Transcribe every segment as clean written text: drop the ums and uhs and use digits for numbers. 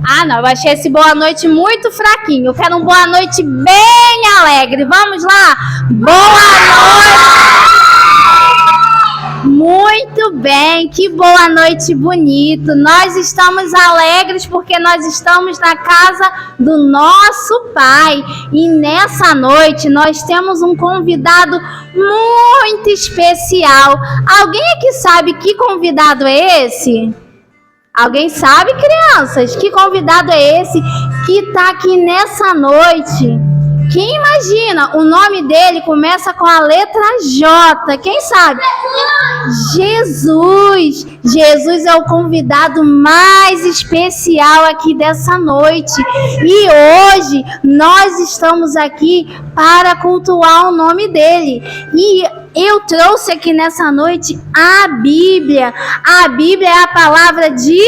Ah, não, eu achei esse boa noite muito fraquinho. Eu quero um boa noite bem alegre. Vamos lá? Boa noite! Muito bem, que boa noite bonito. Nós estamos alegres porque nós estamos na casa do nosso Pai. E nessa noite nós temos um convidado muito especial. Alguém aqui sabe que convidado é esse? Alguém sabe, crianças? Que convidado é esse que está aqui nessa noite? Quem imagina? O nome dele começa com a letra J. Quem sabe? Jesus! Jesus é o convidado mais especial aqui dessa noite. E hoje nós estamos aqui para cultuar o nome dele. E eu trouxe aqui nessa noite a Bíblia. A Bíblia é a palavra de...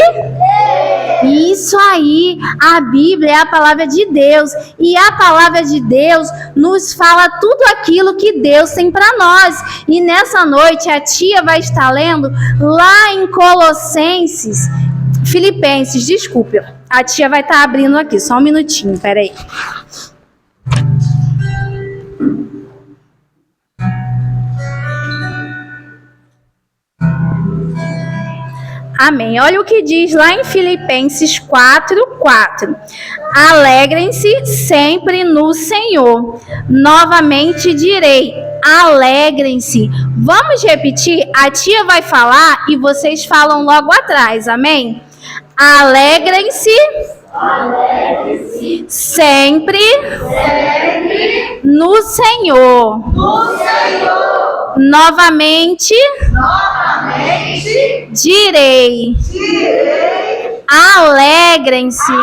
Isso aí, a Bíblia é a palavra de Deus. E a palavra de Deus nos fala tudo aquilo que Deus tem para nós. E nessa noite a tia vai estar lendo lá em Filipenses, desculpe. A tia vai estar abrindo aqui, só um minutinho, peraí. Amém. Olha o que diz lá em Filipenses 4:4. Alegrem-se sempre no Senhor. Novamente direi, alegrem-se. Vamos repetir? A tia vai falar e vocês falam logo atrás. Amém? Alegrem-se. Alegrem-se. Sempre no Senhor. No Senhor. Novamente direi. Alegrem-se.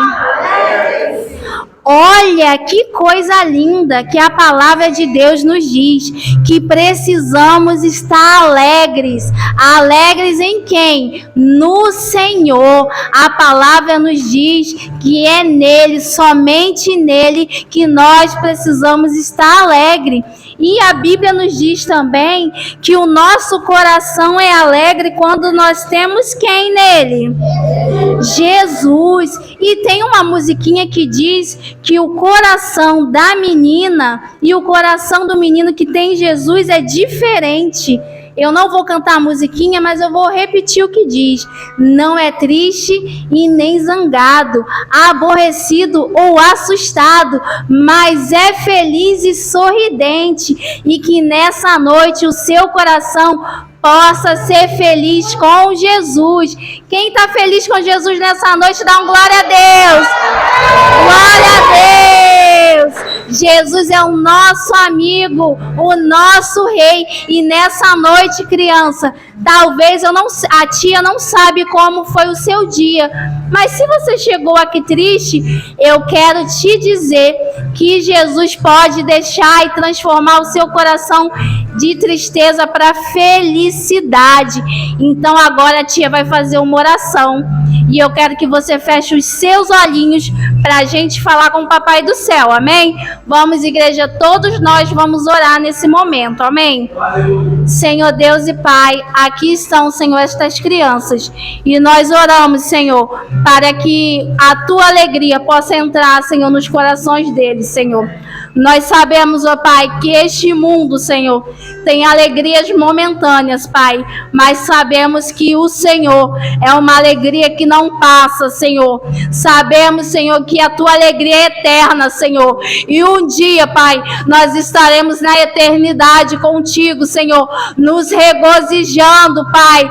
Olha que coisa linda que a palavra de Deus nos diz, que precisamos estar alegres. Alegres em quem? No Senhor. A palavra nos diz que é nele, somente nele, que nós precisamos estar alegres. E a Bíblia nos diz também que o nosso coração é alegre quando nós temos quem nele? Jesus. E tem uma musiquinha que diz que o coração da menina e o coração do menino que tem Jesus é diferente. Eu não vou cantar a musiquinha, mas eu vou repetir o que diz. Não é triste e nem zangado, aborrecido ou assustado, mas é feliz e sorridente. E que nessa noite o seu coração possa ser feliz com Jesus. Quem está feliz com Jesus nessa noite, dá um glória a Deus. Glória a Deus. Jesus é o nosso amigo, o nosso rei. E nessa noite, criança, talvez a tia não sabe como foi o seu dia, mas se você chegou aqui triste, eu quero te dizer que Jesus pode deixar e transformar o seu coração de tristeza para felicidade. Então agora a tia vai fazer uma oração e eu quero que você feche os seus olhinhos para a gente falar com o Papai do Céu, amém? Vamos, igreja, todos nós vamos orar nesse momento, amém? Senhor Deus e Pai, aqui estão, Senhor, estas crianças e nós oramos, Senhor, para que a Tua alegria possa entrar, Senhor, nos corações deles, Senhor. Nós sabemos, ó Pai, que este mundo, Senhor, tem alegrias momentâneas, Pai, mas sabemos que o Senhor é uma alegria que não passa, Senhor. Sabemos, Senhor, que a Tua alegria é eterna, Senhor. E um dia, Pai, nós estaremos na eternidade contigo, Senhor, nos regozijando, Pai,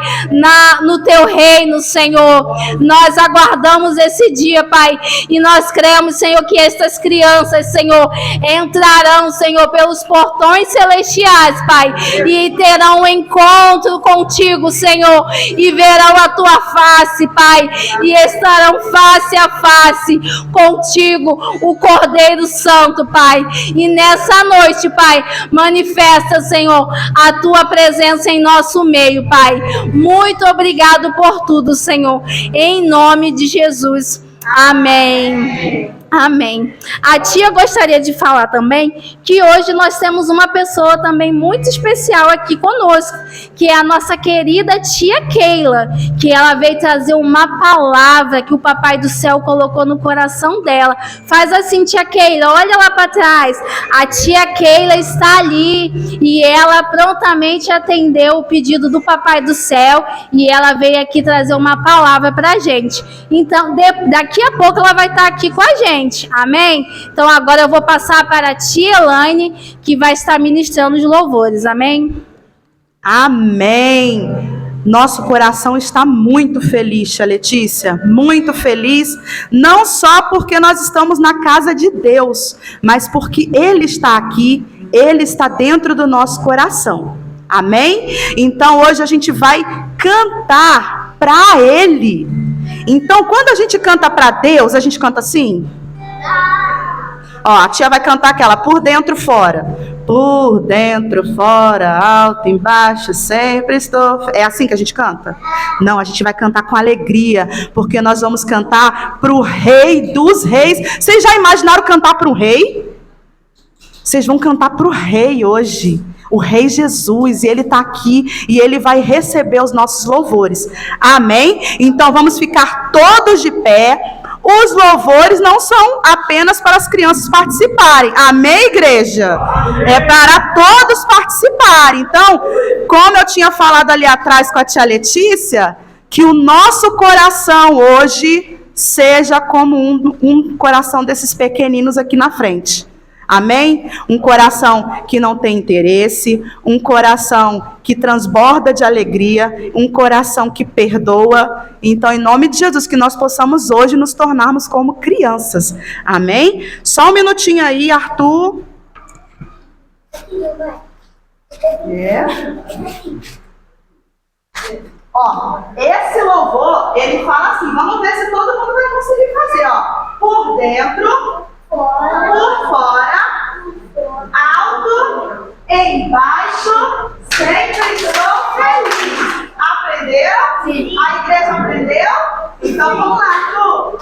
no Teu reino, Senhor. Nós aguardamos esse dia, Pai, e nós cremos, Senhor, que estas crianças, Senhor, entrarão, Senhor, pelos portões celestiais, Pai, e terão um encontro contigo, Senhor, e verão a Tua face, Pai, e estarão face a face contigo, o Cordeiro Santo, Pai. E nessa noite, Pai, manifesta, Senhor, a Tua presença em nosso meio, Pai. Muito obrigado por tudo, Senhor, em nome de Jesus. Amém. Amém. A tia gostaria de falar também que hoje nós temos uma pessoa também muito especial aqui conosco, que é a nossa querida tia Keila, que ela veio trazer uma palavra que o Papai do Céu colocou no coração dela. Faz assim, tia Keila, olha lá para trás. A tia Keila está ali e ela prontamente atendeu o pedido do Papai do Céu e ela veio aqui trazer uma palavra para a gente. Então, daqui a pouco ela vai estar aqui com a gente. Amém? Então agora eu vou passar para a tia Elaine, que vai estar ministrando os louvores. Amém? Amém. Nosso coração está muito feliz, tia Letícia, muito feliz, não só porque nós estamos na casa de Deus, mas porque Ele está aqui, Ele está dentro do nosso coração. Amém? Então hoje a gente vai cantar para Ele. Então quando a gente canta para Deus, a gente canta assim? Ó, a tia vai cantar aquela, por dentro, fora. Por dentro, fora, alto, embaixo, sempre estou... É assim que a gente canta? Não, a gente vai cantar com alegria, porque nós vamos cantar para o Rei dos Reis. Vocês já imaginaram cantar para um rei? Vocês vão cantar para o Rei hoje. O Rei Jesus, e Ele está aqui, e Ele vai receber os nossos louvores. Amém? Então vamos ficar todos de pé. Os louvores não são apenas para as crianças participarem. Amém, igreja? É para todos participarem. Então, como eu tinha falado ali atrás com a tia Letícia, que o nosso coração hoje seja como um coração desses pequeninos aqui na frente. Amém? Um coração que não tem interesse, um coração que transborda de alegria, um coração que perdoa. Então, em nome de Jesus, que nós possamos hoje nos tornarmos como crianças. Amém? Só um minutinho aí, Arthur. Ó, esse louvor, ele fala assim, vamos ver se todo mundo vai conseguir fazer, ó. Por dentro... por fora, alto, embaixo, sempre estou feliz. Aprenderam? Sim. A igreja aprendeu? Então vamos lá, Arthur.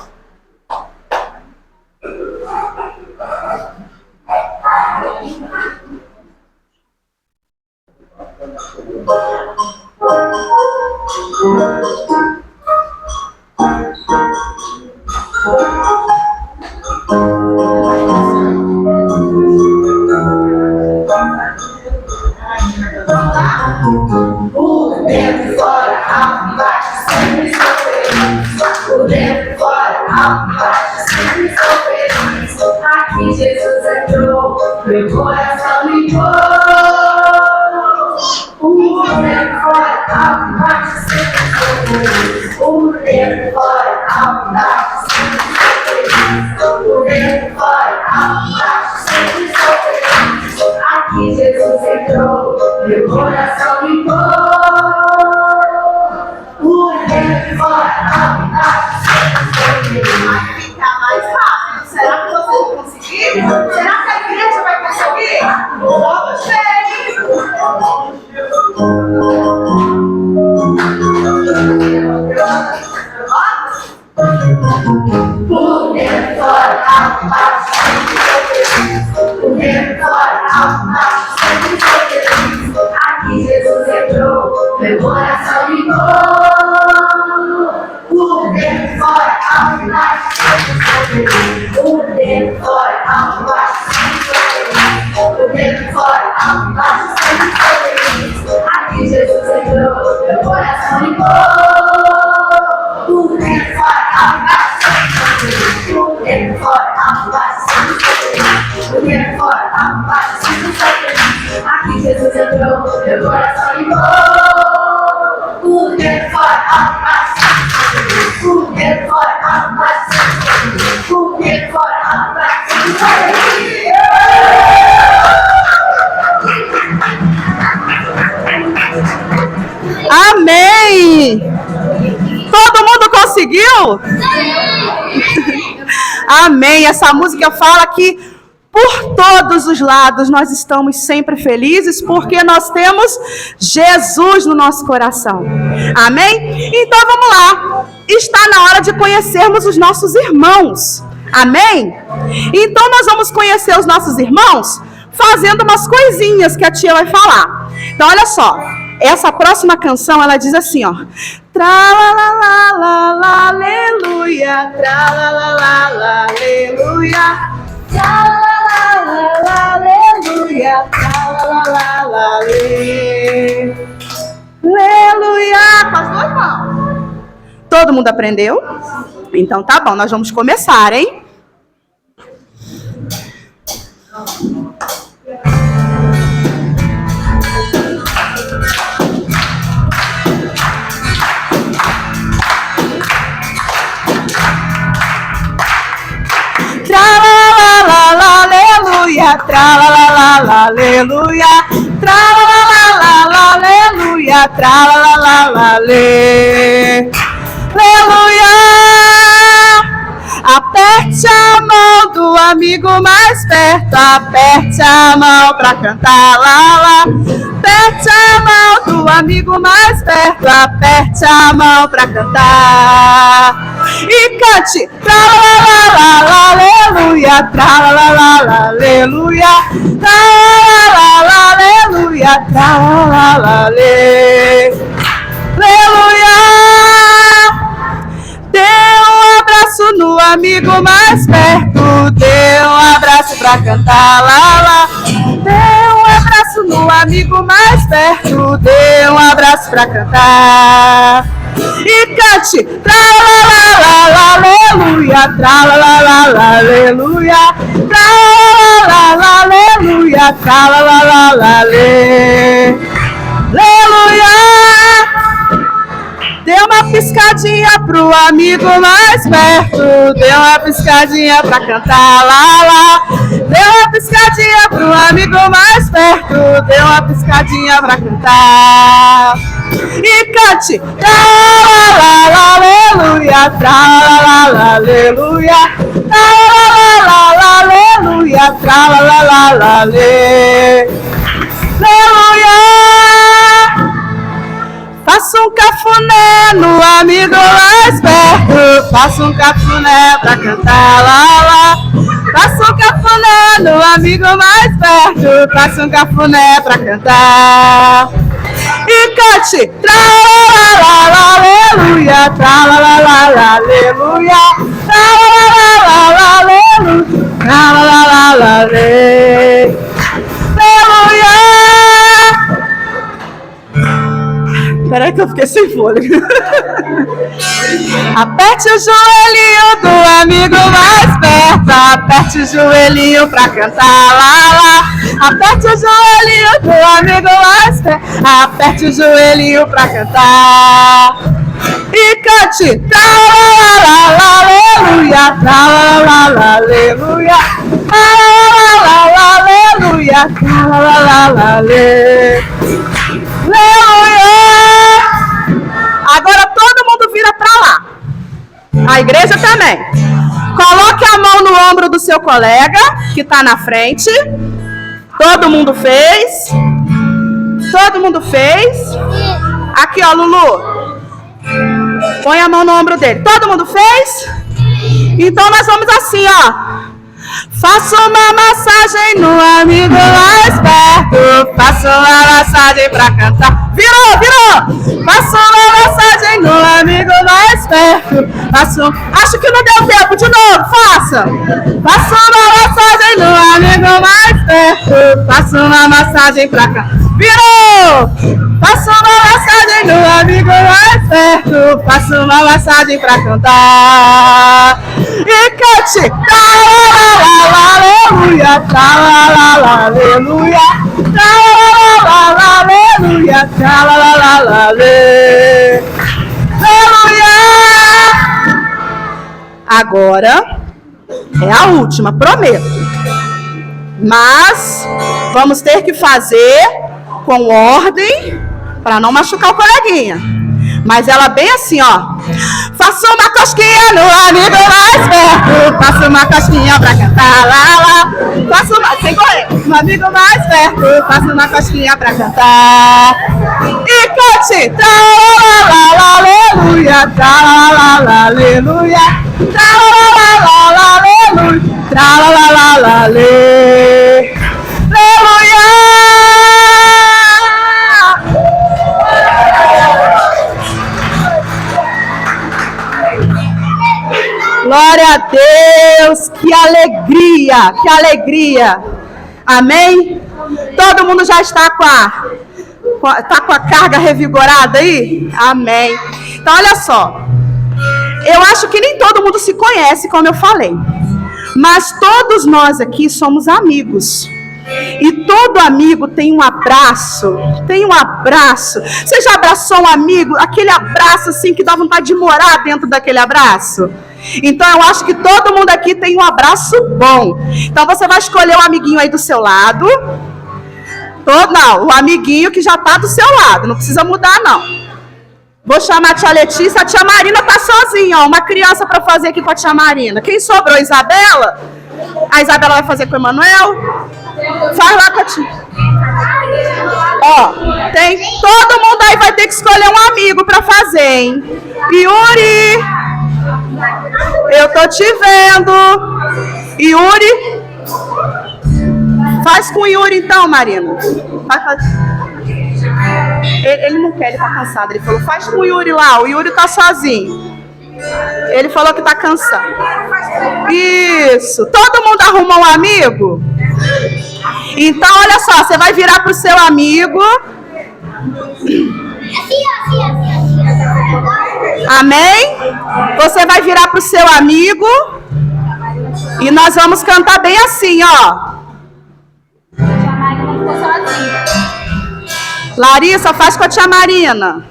Por dentro, fora, alto, embaixo, sempre estou feliz. Por dentro, fora, alto, embaixo, sempre estou feliz. Aqui Jesus entrou, meu coração limpou. Por dentro, fora, alto, embaixo, sempre estou feliz. Por dentro, fora, alto, embaixo, sempre estou feliz. Por dentro, fora, alto, embaixo, sempre estou feliz. Aqui Jesus entrou, meu coração limpou. Por dentro, fora, alto, embaixo, sempre estou feliz. Vai ficar mais rápido. Será que vocês vão conseguir? Será que a igreja vai conseguir? Vamos ver! Por dentro, fora, alto, embaixo, sempre estou feliz. Por dentro, fora, alto, embaixo, sempre estou feliz. Aqui Jesus entrou, meu coração limpou. Por dentro, fora, alto, embaixo, sempre estou feliz. Por dentro, fora, alto, embaixo, sempre estou feliz. Por dentro, fora, alto, embaixo, sempre estou feliz. Aqui Jesus entrou, meu coração limpou. Por dentro, fora, alto, embaixo, sempre estou feliz. Por dentro, fora, alto, embaixo, sempre estou feliz. Por dentro, fora, alto, embaixo, sempre estou feliz. Aqui Jesus entrou, meu coração limpou. Por dentro, fora, alto, embaixo, sempre estou feliz. Por dentro, fora, alto, embaixo, sempre estou feliz. Por dentro, fora, alto, embaixo, sempre estou feliz. Amém! Todo mundo conseguiu? Amém! Essa música fala que por todos os lados nós estamos sempre felizes porque nós temos Jesus no nosso coração. Amém? Então vamos lá. está na hora de conhecermos os nossos irmãos. Amém? Então nós vamos conhecer os nossos irmãos fazendo umas coisinhas que a tia vai falar. Então olha só, essa próxima canção ela diz assim, ó: Tralalala, aleluia, tralalala, aleluia, tralalala, aleluia, tralalala, aleluia. Com as duas mãos. Todo mundo aprendeu? Então tá bom, nós vamos começar, hein? Tralalala, aleluia, tralalala, aleluia, tralalala, aleluia, tralalala, aleluia. Aperte a mão do amigo mais perto, aperte a mão pra cantar, lá, lá. Aperte a mão do amigo mais perto, aperte a mão pra cantar. E cante, tralalala, aleluia, tralalala, aleluia, tralalala, aleluia, tralalala, aleluia. Dê um abraço no amigo mais perto, dê um abraço pra cantar, lá, lá. Dê um abraço no amigo mais perto, dê um abraço pra cantar. E cante, tralalala, aleluia, tralalala, aleluia, tralalala, aleluia, tralalala, aleluia. Dê uma piscadinha pro amigo mais perto, dê uma piscadinha pra cantar, lá, lá. Dê uma piscadinha pro amigo mais perto, dê uma piscadinha pra cantar. E cante, tralalala, aleluia, tralalala, aleluia, tralalala, aleluia, tralalala, aleluia. Faça um cafuné no amigo mais perto, faça um cafuné pra cantar, lá, lá. Faça um cafuné no amigo mais perto, faça um cafuné pra cantar. E cante, tralalala, aleluia, tralalala, aleluia, tralalala, aleluia, tralalala, aleluia. Peraí que eu fiquei sem fôlego. Aperte o joelhinho do amigo mais perto, aperte o joelhinho pra cantar, lá, lá. Aperte o joelhinho do amigo mais perto, aperte o joelhinho pra cantar. E cante, tralalala, aleluia, tralalala, aleluia, tralalala, aleluia, tralalala, aleluia. Agora todo mundo vira pra lá. A igreja também. Coloque a mão no ombro do seu colega que tá na frente. Todo mundo fez? Todo mundo fez? Aqui, ó, Lulu. Põe a mão no ombro dele. Todo mundo fez? Então nós vamos assim, ó. Faça uma massagem no amigo mais perto, faça uma massagem pra cantar. Virou, virou! Faça uma massagem no amigo mais perto, acho que não deu tempo, de novo, faça! Faça uma massagem no amigo mais perto, faça uma massagem pra cantar. Virou! Faça uma massagem no amigo mais perto, faça uma massagem pra cantar. E cante! Aleluia, tralalala, aleluia, tralalala, aleluia, tralalala, aleluia. Agora é a última, prometo. Mas vamos ter que fazer com ordem para não machucar o coleguinha. Mas ela bem assim, ó. Faça uma cosquinha no amigo mais perto, faça uma cosquinha pra cantar, lá, lá. Faça uma, sem correr. amigo mais perto, faça uma cosquinha pra cantar. E cante! Tralalala, aleluia, tralalala, aleluia, tralalala, aleluia, tralalala, aleluia. Glória a Deus, que alegria, que alegria. Amém? Todo mundo já está com a carga revigorada aí? Amém. Então, olha só. Eu acho que nem todo mundo se conhece, como eu falei. Mas todos nós aqui somos amigos. E todo amigo tem um abraço. Tem um abraço. Você já abraçou um amigo? Aquele abraço assim que dá vontade de morar dentro daquele abraço? Então eu acho que todo mundo aqui tem um abraço bom. Então você vai escolher um amiguinho aí do seu lado. Não, o amiguinho que já está do seu lado. Não precisa mudar, não. Vou chamar a tia Letícia. A tia Marina tá sozinha, ó. Uma criança para fazer aqui com a tia Marina. Quem sobrou? Isabela? A Isabela vai fazer com o Emanuel? Faz lá com a tia. Ó, tem. Todo mundo aí vai ter que escolher um amigo para fazer, hein? Yuri, eu tô te vendo. Yuri, faz com o Yuri então, Marina. Faz. Ele não quer, ele tá cansado. Ele falou, faz com o Yuri lá. O Yuri tá sozinho. Ele falou que tá cansado. Isso. Todo mundo arrumou um amigo? Então, olha só, você vai virar pro seu amigo. Amém? Você vai virar pro seu amigo. E nós vamos cantar bem assim, ó. Larissa, faz com a tia Marina.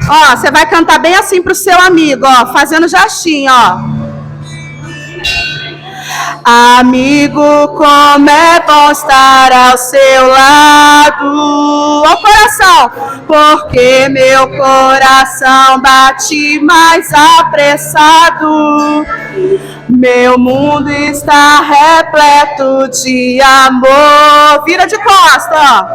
Ó, você vai cantar bem assim pro seu amigo, ó, fazendo gestinho, ó. Amigo, como é bom estar ao seu lado. Ó, coração, porque meu coração bate mais apressado. Meu mundo está repleto de amor. Vira de costa, ó.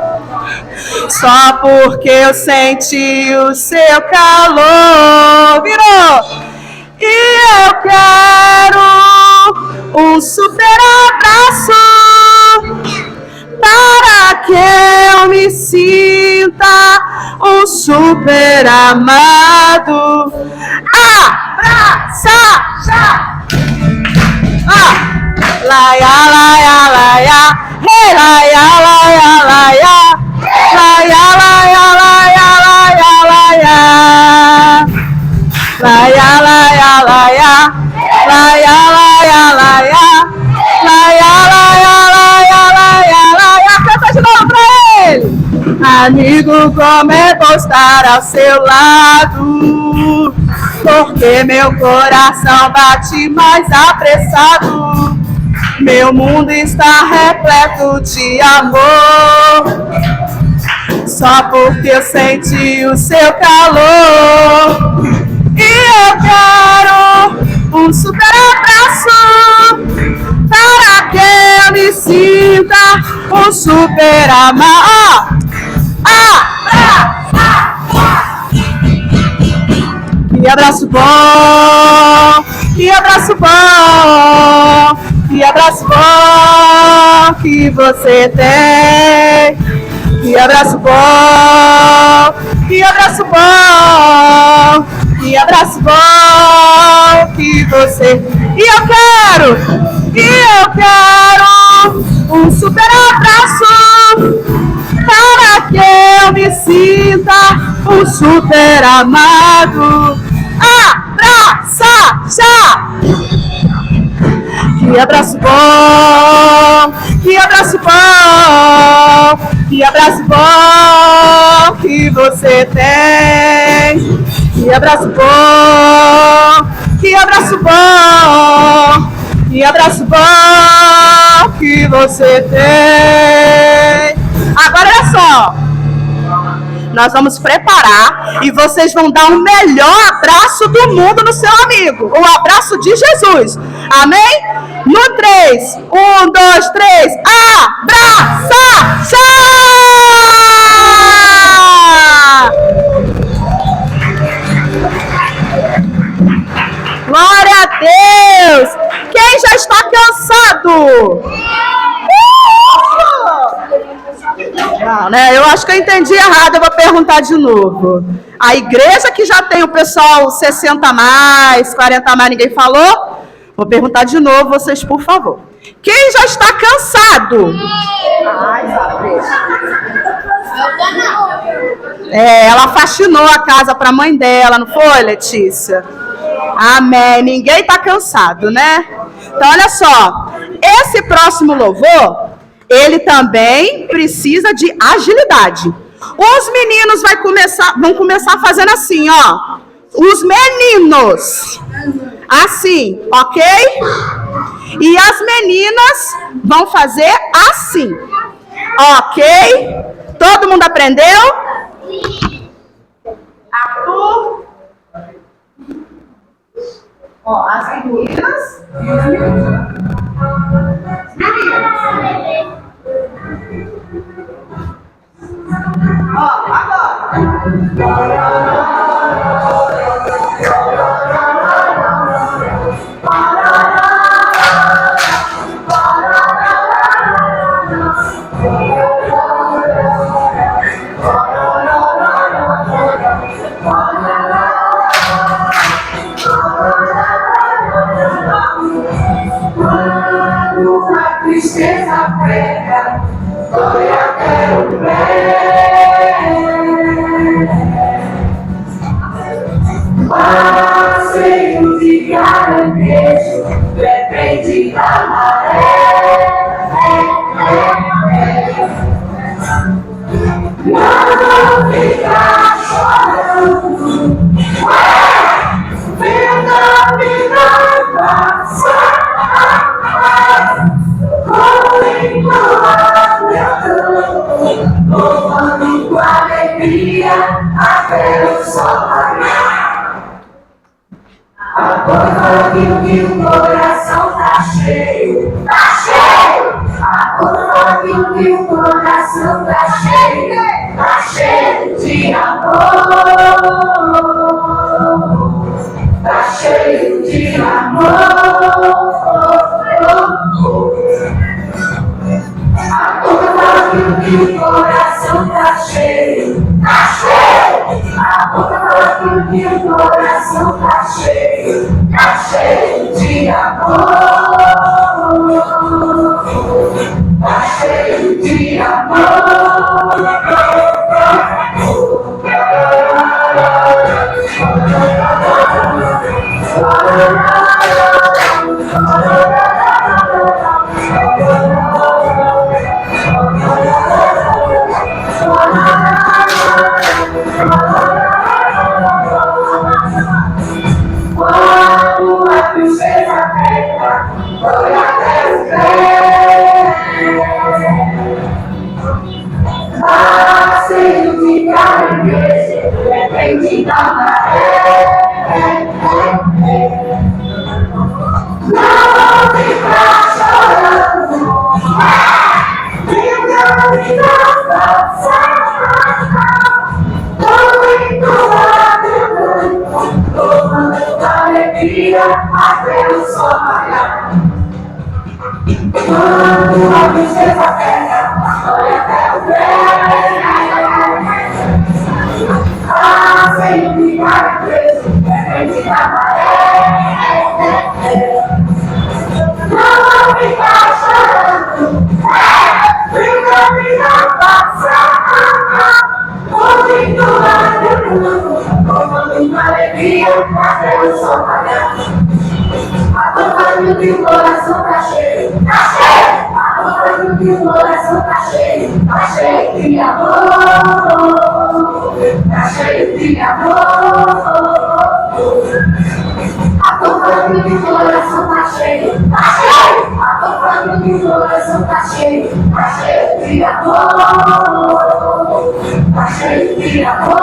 Só porque eu senti o seu calor. Virou. E eu quero um super abraço para que eu me sinta um super amado. Abraça! Laia, laia, laia, hey, laia, laia, laia, laia, laia, laia, laia, laia, laia, laia, laia, laia, laia, laia, laia, laia, laia, laia, canta de novo pra ele. Amigo, como é bom estar ao seu lado, porque meu coração bate mais apressado. Meu mundo está repleto de amor, só porque eu senti o seu calor. E eu quero um super abraço para que eu me sinta um super amado. Que abraço bom, que abraço bom, que abraço bom que você tem. Que abraço bom, que abraço bom, que abraço bom que você. E eu quero um super abraço para que eu me sinta um super amado. Abraça, já! Que abraço bom, que abraço bom, que abraço bom que você tem. Que abraço bom, que abraço bom, que abraço bom que você tem. Agora olha só. nós vamos preparar e vocês vão dar o melhor abraço do mundo no seu amigo. O abraço de Jesus. Amém? No 3. 1, 2, 3. Abraça! Glória a Deus! Quem já está cansado? Não, né? Eu acho que eu entendi errado, eu vou perguntar de novo. A igreja que já tem o pessoal 60 a mais, 40 a mais, ninguém falou? Vou perguntar de novo, vocês, por favor. Quem já está cansado? Ela faxinou a casa para a mãe dela, não foi, Letícia? Amém. Ninguém está cansado, né? Então, olha só. Esse próximo louvor, ele também precisa de agilidade. Os meninos vão começar fazendo assim, ó. Os meninos. Assim, ok? E as meninas vão fazer assim. Ok? Todo mundo aprendeu? Arthur? Ó, as meninas. Ó, agora. Tristeza prega, dói até o pé. Passeio de caranguejo, depende da maré. Não fica chorando, vendo a vida passar. Louvando com alegria até o sol raiar. Agora que o coração tá cheio, tá cheio. Agora que o coração tá cheio de amor, tá cheio de amor. Agora que o coração tá cheio, tá cheio. Agora que o coração tá cheio de amor, tá cheio de amor. Quando a tristeza pega, dói até o pé. Passeio de caranguejo, depende da maré. Não fica chorando, vendo a vida passar. Louvando a alegria até o sol raiar. Quando a tristeza pega, dói até o pé. Passeio de caranguejo, depende da maré. Não fica chorando, vendo a vida passar. Ouvindo a alegria até o sol raiar. Agora que o coração tá cheio, tá cheio. Agora que o coração tá cheio de amor, tá cheio de amor. Agora que o coração tá cheio, tá cheio. Agora meu coração tá cheio de amor, tá cheio de amor.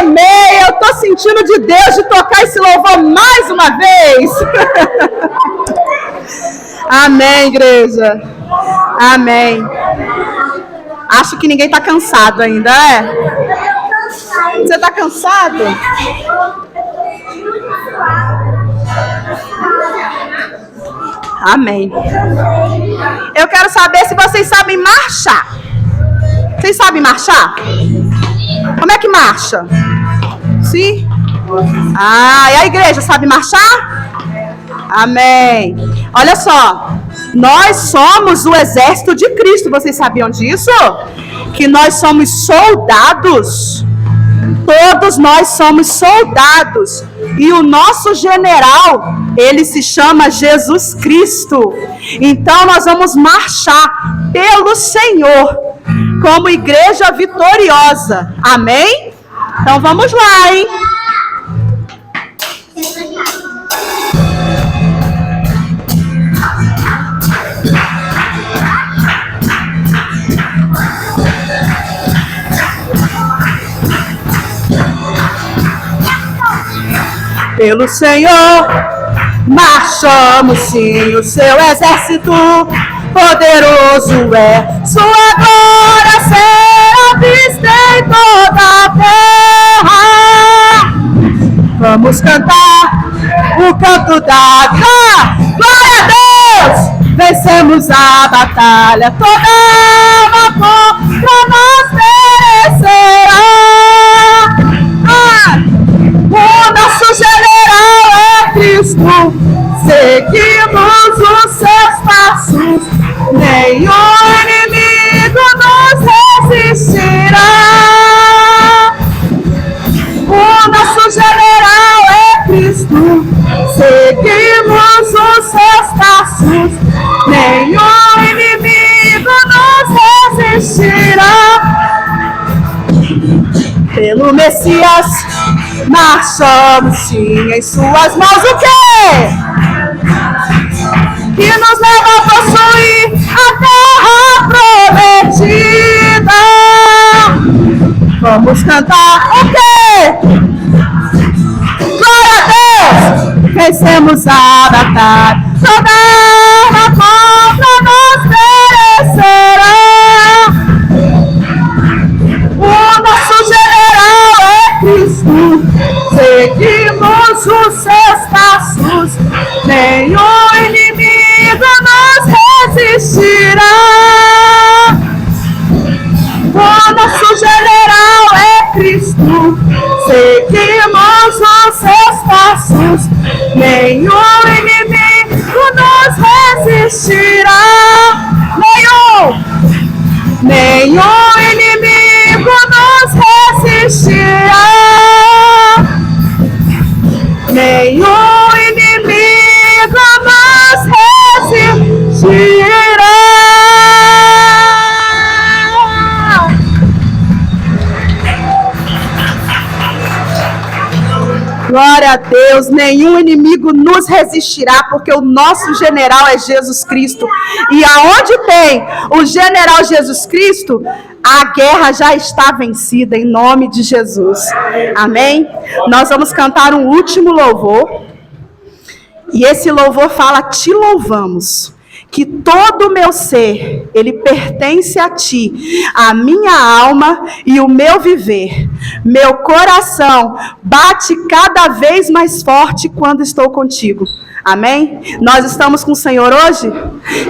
Amém! Eu tô sentindo de Deus de tocar esse louvor mais uma vez. Amém, igreja. Amém. Acho que ninguém tá cansado ainda, é? Você tá cansado? Amém. Eu quero saber se vocês sabem marchar. Vocês sabem marchar? Como é que marcha? Sim? Ah, e a igreja sabe marchar? Amém. Olha só, nós somos o exército de Cristo. Vocês sabiam disso? Que nós somos soldados. Todos nós somos soldados. E o nosso general, ele se chama Jesus Cristo. Então nós vamos marchar pelo Senhor como igreja vitoriosa. Amém? Então vamos lá, hein? Pelo Senhor marchamos sim, o seu exército poderoso é. Sua glória será vista em toda a terra. Vamos cantar o canto da glória a Deus. Vencemos a batalha, toda alma contra nós perecerá. O nosso general é Cristo, seguimos os seus passos, nenhum inimigo nos resistirá. O nosso general é Cristo, seguimos os seus passos, nenhum inimigo nos resistirá. Pelo Messias marchamos sim, em suas mãos o quê? Que nos leva a possuir a terra prometida. Vamos cantar o quê? Glória a Deus! Vencemos a batalha, toda arma contra nós perecerá. O nosso general é Cristo, seguimos os seus passos, nenhum inimigo nos resistirá. O nosso general é Cristo, seguimos os seus passos, nenhum inimigo nos resistirá. Nenhum inimigo nos resistirá. Nenhum inimigo nos resistirá. Glória a Deus, nenhum inimigo nos resistirá, porque o nosso general é Jesus Cristo. E aonde tem o general Jesus Cristo, a guerra já está vencida, em nome de Jesus. Amém? Nós vamos cantar um último louvor. E esse louvor fala: te louvamos, que todo o meu ser, ele pertence a ti, a minha alma e o meu viver. Meu coração bate cada vez mais forte quando estou contigo. Amém? Nós estamos com o Senhor hoje?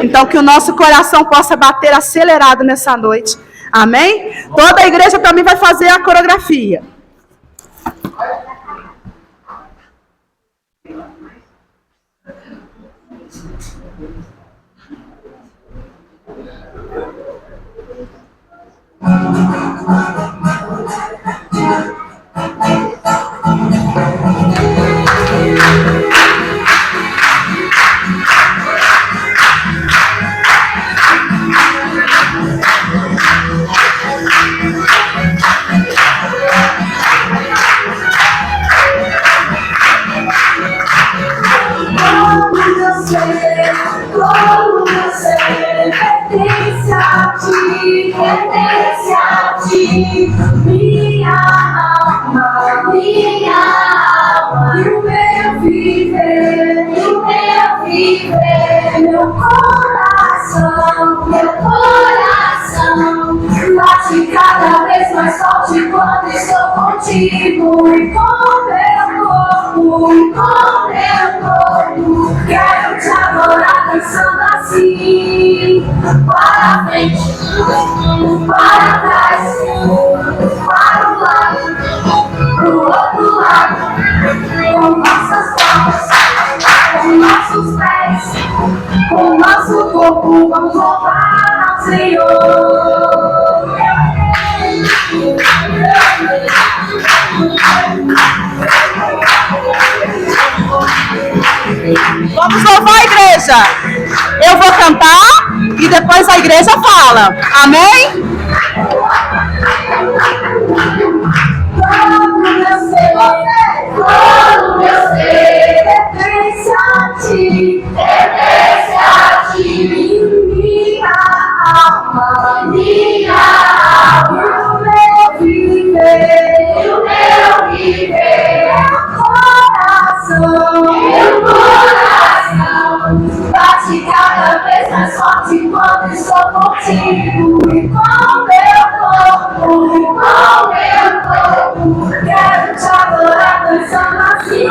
Então que o nosso coração possa bater acelerado nessa noite. Amém? Toda a igreja também vai fazer a coreografia. Como você pertence a ti, minha alma, e o meu viver, meu coração, bate cada vez mais forte quando estou contigo, e com meu corpo, quero te adorar dançando assim, para frente, para trás, para o lado, pro outro lado, com nossas mãos, com nossos pés, com nosso corpo, vamos louvar ao Senhor. Vamos louvar, igreja. Eu vou cantar e depois a igreja fala. Amém? Todo meu ser pertence a ti, minha alma, e o meu viver, meu coração, bate cada vez mais forte quando estou contigo, e com meu corpo, quero te adorar dançando assim,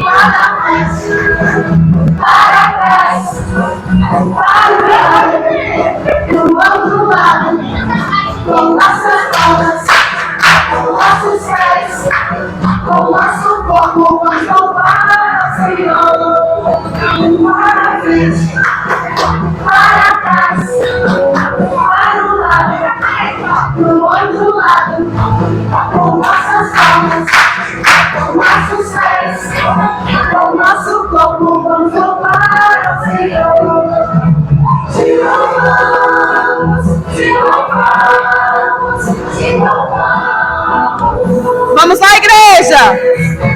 para frente, para trás, para o lado, pro outro lado, com nossas mãos, com nossos pés, com nosso corpo, vamos louvar ao Senhor. Para frente, para trás, para o lado, pro outro lado, com nossas mãos, com nossos pés, com nosso corpo, vamos louvar ao Senhor. Te louvamos, te louvamos, te louvamos. Vamos lá, igreja.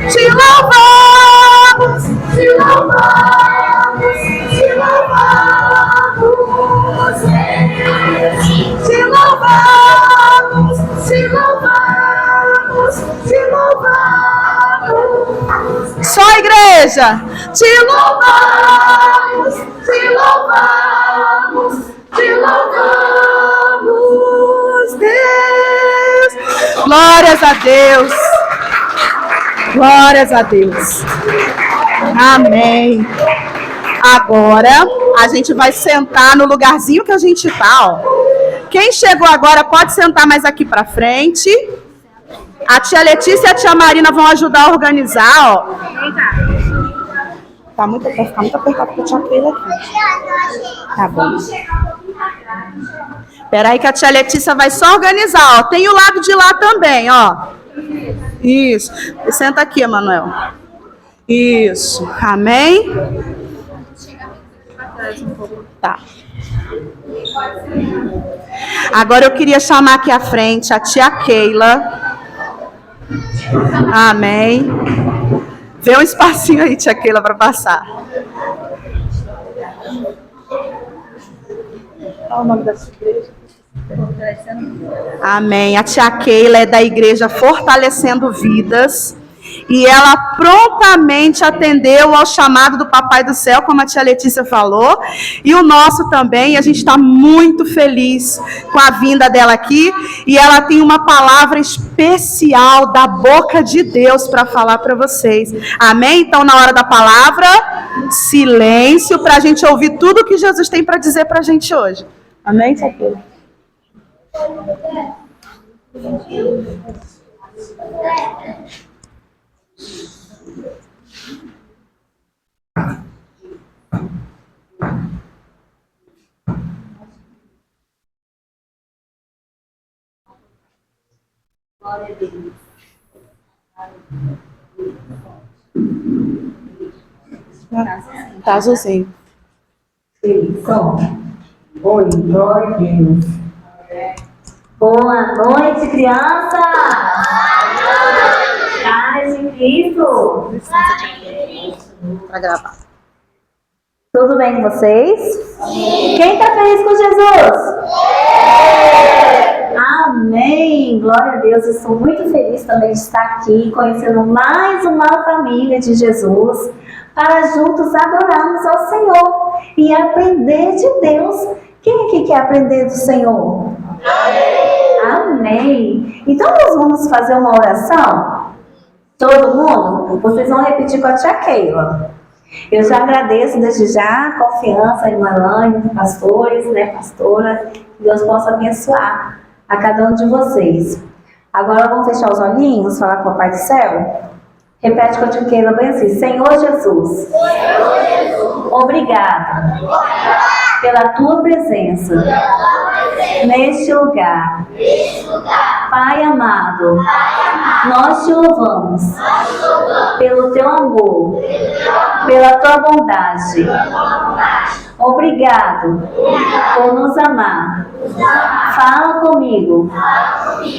Te louvamos, Te louvamos, te louvamos, te louvamos, te louvamos, te louvamos. só a igreja. Te louvamos, te louvamos, te louvamos, Deus. Glórias a Deus. Glórias a Deus. Amém. Agora a gente vai sentar no lugarzinho que a gente tá, ó. Quem chegou agora pode sentar mais aqui pra frente. A tia Letícia e a tia Marina vão ajudar a organizar, ó. Vai ficar muito apertado pra tia Keila aqui. Tá bom. Peraí que a tia Letícia vai só organizar, ó. Tem o lado de lá também, ó. Isso. Senta aqui, Emanuel. Isso. Amém? Tá. Agora eu queria chamar aqui à frente a tia Keila. Amém. Vê um espacinho aí, tia Keila, para passar. Qual o nome da sua igreja? Amém. A tia Keila é da igreja Fortalecendo Vidas. E ela prontamente atendeu ao chamado do Papai do Céu, como a tia Letícia falou, e o nosso também. E a gente está muito feliz com a vinda dela aqui. E ela tem uma palavra especial da boca de Deus para falar para vocês. Amém? Então, na hora da palavra, silêncio para a gente ouvir tudo que Jesus tem para dizer para a gente hoje. Amém, tia Keila? Tá azulzinho. Som. Oi, glória a Deus. Boa noite, criança! Paz de Cristo! Pra gravar. Tudo bem com vocês? Sim. Quem está feliz com Jesus? Sim. Amém! Glória a Deus! Eu estou muito feliz também de estar aqui, conhecendo mais uma família de Jesus, para juntos adorarmos ao Senhor e aprender de Deus. Quem aqui quer aprender do Senhor? Amém! Então nós vamos fazer uma oração? Todo mundo? Vocês vão repetir com a tia Keila. Eu já agradeço desde já a confiança, irmã Lane, pastores, pastora, que Deus possa abençoar a cada um de vocês. Agora vamos fechar os olhinhos, falar com o Pai do Céu? Repete com a tia Keila bem assim: Senhor Jesus, obrigado pela tua presença neste lugar. Pai amado, nós te louvamos pelo teu amor, pela tua bondade. Obrigado por nos amar. Fala comigo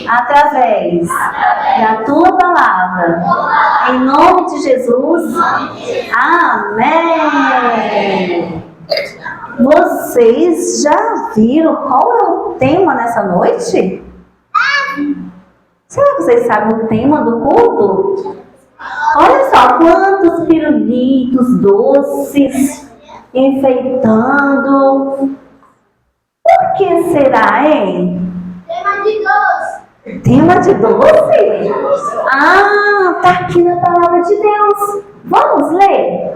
através da tua palavra. Em nome de Jesus. Amém. Vocês já viram qual é o tema nessa noite? Será que vocês sabem o tema do culto? Olha só, quantos pirulitos doces enfeitando. Por que será, hein? Tema de doce. Tema de doce? Ah, tá aqui na palavra de Deus. Vamos ler?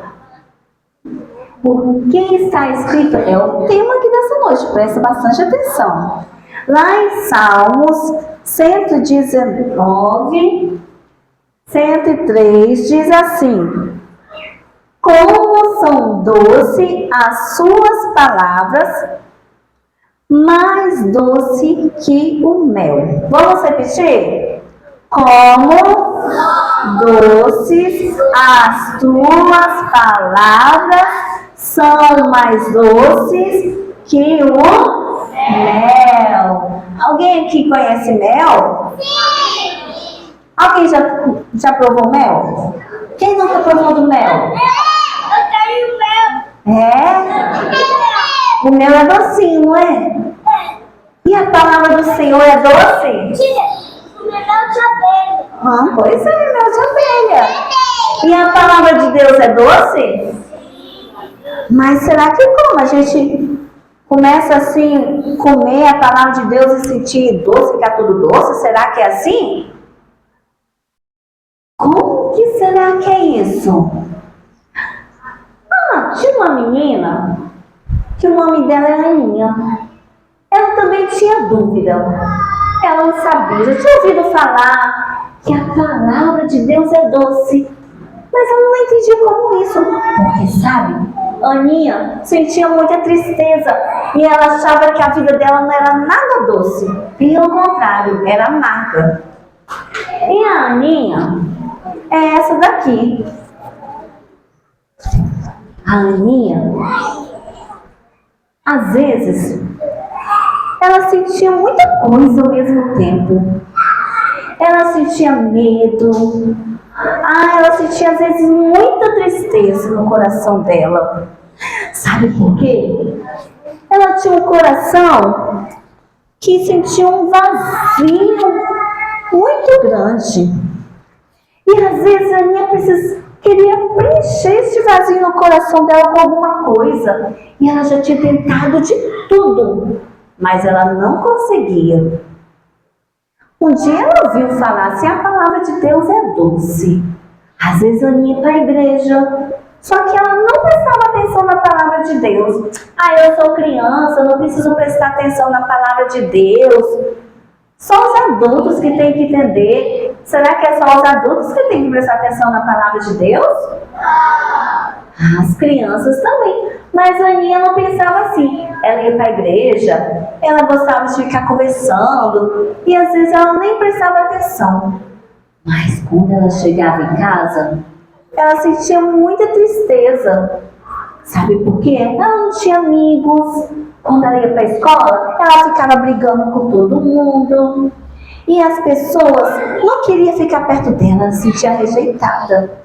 O que está escrito é o tema aqui dessa noite, presta bastante atenção. Lá em Salmos 119, 103, diz assim: como são doces as suas palavras, mais doce que o mel. Vamos repetir? Como doces as tuas palavras, são mais doces que o mel. Alguém aqui conhece mel? Sim. Alguém já provou mel? Quem nunca provou do mel? Eu tenho mel. É? O mel é docinho, não é? E a palavra do Senhor é doce? O mel de abelha. Ah, pois é, mel de abelha. E a palavra de Deus é doce? Mas será que como a gente começa assim, comer a palavra de Deus e sentir doce, ficar tudo doce? Será que é assim? Como que será que é isso? Ah, tinha uma menina que o nome dela era Aninha. Ela também tinha dúvida. Ela não sabia, já tinha ouvido falar que a palavra de Deus é doce. Mas ela não entendia como isso. Porque, sabe, Aninha sentia muita tristeza e ela achava que a vida dela não era nada doce. Pelo contrário, era amarga. E a Aninha é essa daqui. A Aninha, às vezes, ela sentia muita coisa ao mesmo tempo. Ela sentia medo. Ela sentia às vezes muita tristeza no coração dela. Sabe por quê? Ela tinha um coração que sentia um vazio muito grande. E às vezes a Aninha queria preencher esse vazio no coração dela com alguma coisa. E ela já tinha tentado de tudo, mas ela não conseguia. Um dia ela ouviu falar assim: a palavra de Deus é doce. Às vezes a Aninha ia para a igreja, só que ela não prestava atenção na palavra de Deus. Eu sou criança, não preciso prestar atenção na palavra de Deus. Só os adultos que têm que entender. Será que é só os adultos que têm que prestar atenção na palavra de Deus? As crianças também. Mas a Aninha não pensava assim. Ela ia para a igreja, ela gostava de ficar conversando e às vezes ela nem prestava atenção. Mas quando ela chegava em casa, ela sentia muita tristeza. Sabe por quê? Ela não tinha amigos. Quando ela ia para a escola, ela ficava brigando com todo mundo. E as pessoas não queriam ficar perto dela, ela se sentia rejeitada.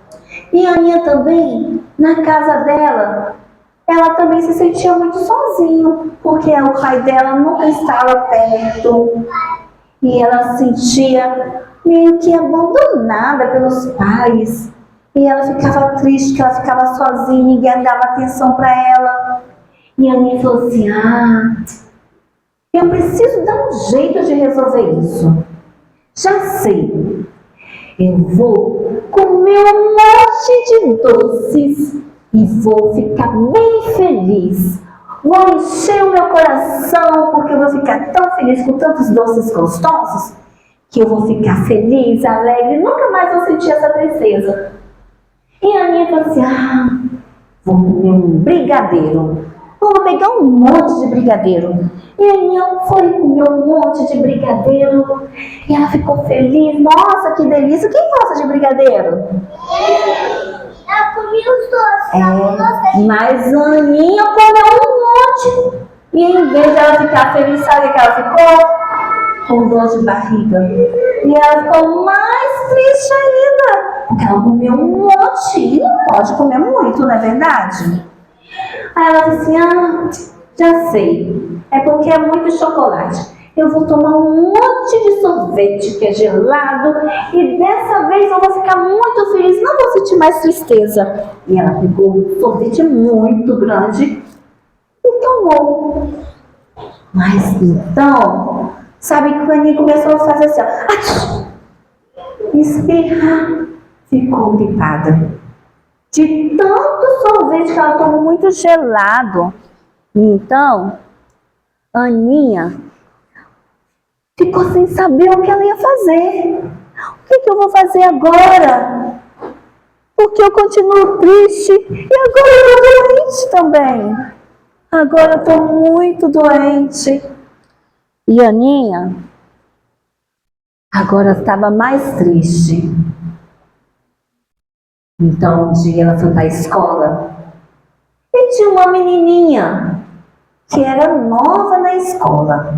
E a Aninha também, na casa dela, ela também se sentia muito sozinha, porque o pai dela nunca estava perto. E ela se sentia meio que abandonada pelos pais. E ela ficava triste, que ela ficava sozinha, ninguém dava atenção para ela. E a Aninha falou assim, eu preciso dar um jeito de resolver isso. Já sei, eu vou comer um monte de doces e vou ficar bem feliz. Vou encher o meu coração, porque eu vou ficar tão feliz com tantos doces gostosos, que eu vou ficar feliz, alegre, nunca mais vou sentir essa tristeza. E a Aninha falou assim, vou comer um brigadeiro. Vou pegar um monte de brigadeiro. E a Aninha foi comer um monte de brigadeiro. E ela ficou feliz. Nossa, que delícia. Quem gosta de brigadeiro? Eu comi os doces. Mas a Aninha comeu um monte. E em vez de ela ficar feliz, sabe o que ela ficou? Com dor de barriga. E ela ficou mais triste ainda. Porque ela comeu um monte. E não pode comer muito, não é verdade? Aí ela disse assim, já sei, é porque é muito chocolate. Eu vou tomar um monte de sorvete que é gelado e dessa vez eu vou ficar muito feliz, não vou sentir mais tristeza. E ela pegou um sorvete muito grande e tomou. Mas então, sabe que a Aninha começou a fazer assim, espirrar, ficou gripada. De tanto sorvete que ela tomou muito gelado. Então, a Aninha ficou sem saber o que ela ia fazer. O que eu vou fazer agora? Porque eu continuo triste e agora eu estou doente também. Agora eu estou muito doente. E a Aninha agora estava mais triste. Então, um dia ela foi para a escola e tinha uma menininha que era nova na escola.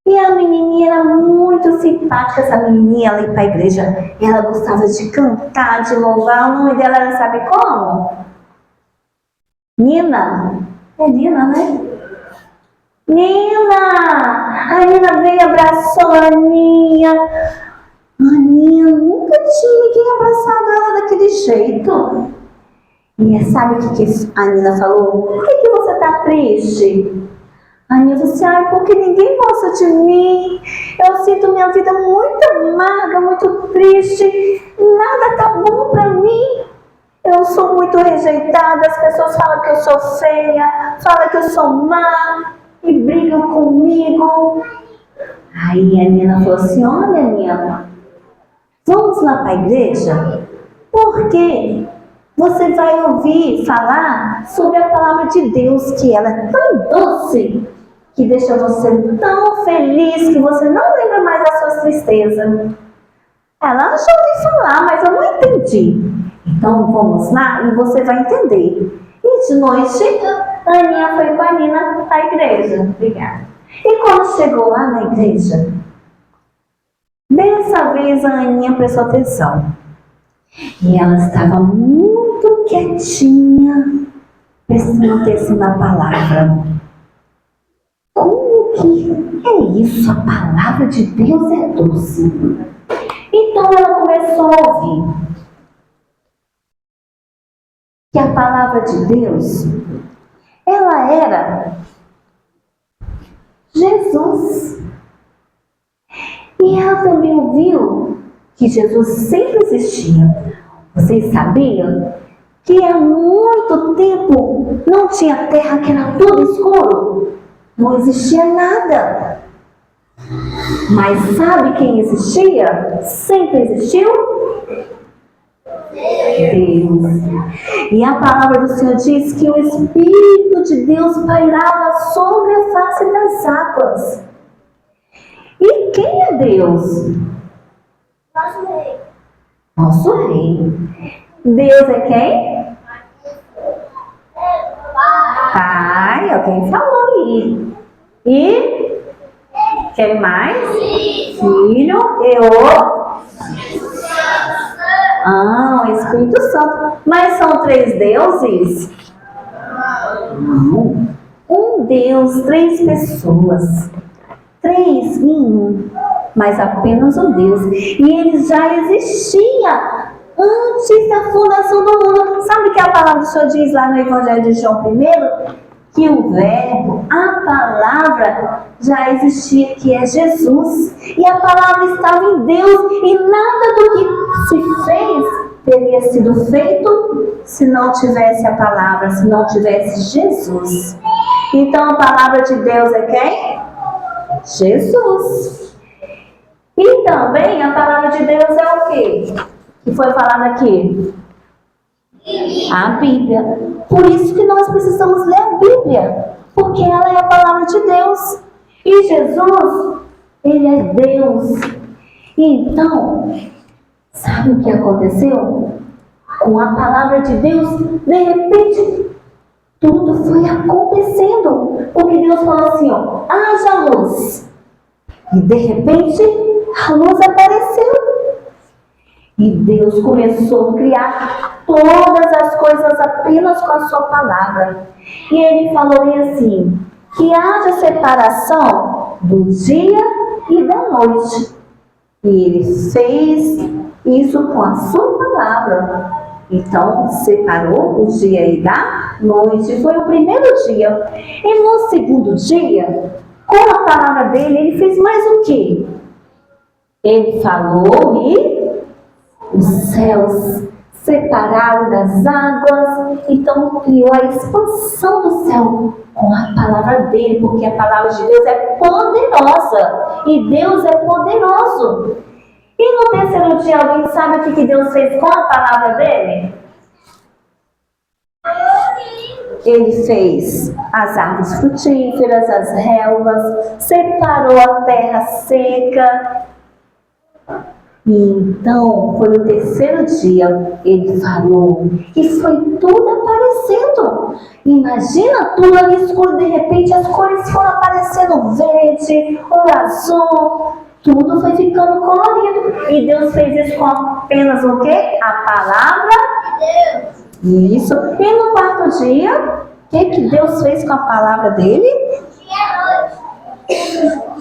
E a menininha era muito simpática, essa menininha, ela ia para a igreja. E ela gostava de cantar, de louvar. O nome dela era, sabe como? Nina. É Nina, né? Nina! A Nina veio e abraçou a Aninha. A Aninha nunca tinha ninguém abraçado ela daquele jeito. E sabe o que a Nina falou? Por que você está triste? A Aninha falou assim, porque ninguém gosta de mim. Eu sinto minha vida muito amarga, muito triste. Nada tá bom para mim. Eu sou muito rejeitada. As pessoas falam que eu sou feia, falam que eu sou má e brigam comigo. Aí a Nina falou assim, olha, Nina, vamos lá para a igreja, porque você vai ouvir falar sobre a palavra de Deus, que ela é tão doce, que deixa você tão feliz, que você não lembra mais das suas tristezas. Ela já ouviu falar, mas eu não entendi. Então vamos lá e você vai entender. E de noite, a Aninha foi com a Nina para a igreja. Obrigada. E quando chegou lá na igreja, dessa vez a Aninha prestou atenção. E ela estava muito quietinha, prestando atenção na palavra. Como que é isso? A palavra de Deus é doce. Então ela começou a ouvir que a palavra de Deus, ela era Jesus. E ela também ouviu que Jesus sempre existia. Vocês sabiam que há muito tempo não tinha terra, que era tudo escuro? Não existia nada. Mas sabe quem existia? Sempre existiu? Deus. E a palavra do Senhor diz que o Espírito de Deus pairava sobre a face das águas. E quem é Deus? Nosso Rei. Deus é quem? Pai, alguém falou aí. E quem mais? Filho e o Espírito Santo. Mas são 3 deuses? Não. Um Deus, 3 pessoas. 3 em 1. Mas apenas um Deus. E ele já existia antes da fundação do mundo. Sabe o que a palavra do Senhor diz lá no Evangelho de João 1? Que o verbo, a palavra, já existia, que é Jesus. E a palavra estava em Deus. E nada do que se fez teria sido feito se não tivesse a palavra, se não tivesse Jesus. Então a palavra de Deus é quem? Jesus. E também a palavra de Deus é o quê? Que foi falado aqui? A Bíblia. Por isso que nós precisamos ler a Bíblia, porque ela é a palavra de Deus. E Jesus, ele é Deus. Então, sabe o que aconteceu? Com a palavra de Deus, de repente, tudo foi acontecendo. Porque Deus falou assim, ó, haja luz. E de repente, a luz apareceu. E Deus começou a criar todas as coisas apenas com a sua palavra. E ele falou assim, que haja separação do dia e da noite. E ele fez isso com a sua palavra. Então, separou o dia e da noite. Foi o primeiro dia. E no segundo dia, com a palavra dele, ele fez mais o quê? Ele falou e os céus separaram das águas, então criou a expansão do céu com a palavra dele, porque a palavra de Deus é poderosa e Deus é poderoso. E no terceiro dia, alguém sabe o que Deus fez com a palavra dele? Ele fez as árvores frutíferas, as relvas, separou a terra seca. E então, foi o terceiro dia, ele falou, e foi tudo aparecendo. Imagina tudo ali escuro, de repente as cores foram aparecendo, o verde, o azul, tudo foi ficando colorido. E Deus fez isso com apenas o quê? A palavra de Deus. Isso. E no quarto dia, o que Deus fez com a palavra dele?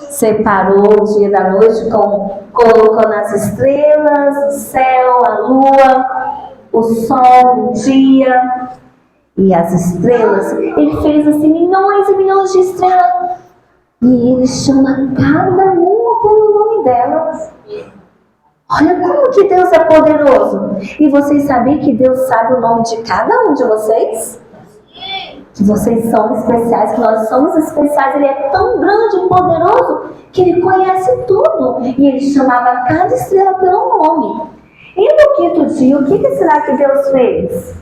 Separou o dia da noite, colocou nas estrelas, o céu, a lua, o sol, o dia e as estrelas. Ele fez assim milhões e milhões de estrelas. E ele chama cada uma pelo nome delas. Olha como que Deus é poderoso. E vocês sabiam que Deus sabe o nome de cada um de vocês? Que vocês são especiais, que nós somos especiais. Ele é tão grande e poderoso que ele conhece tudo. E ele chamava cada estrela pelo nome. E no quinto dia, o que será que Deus fez?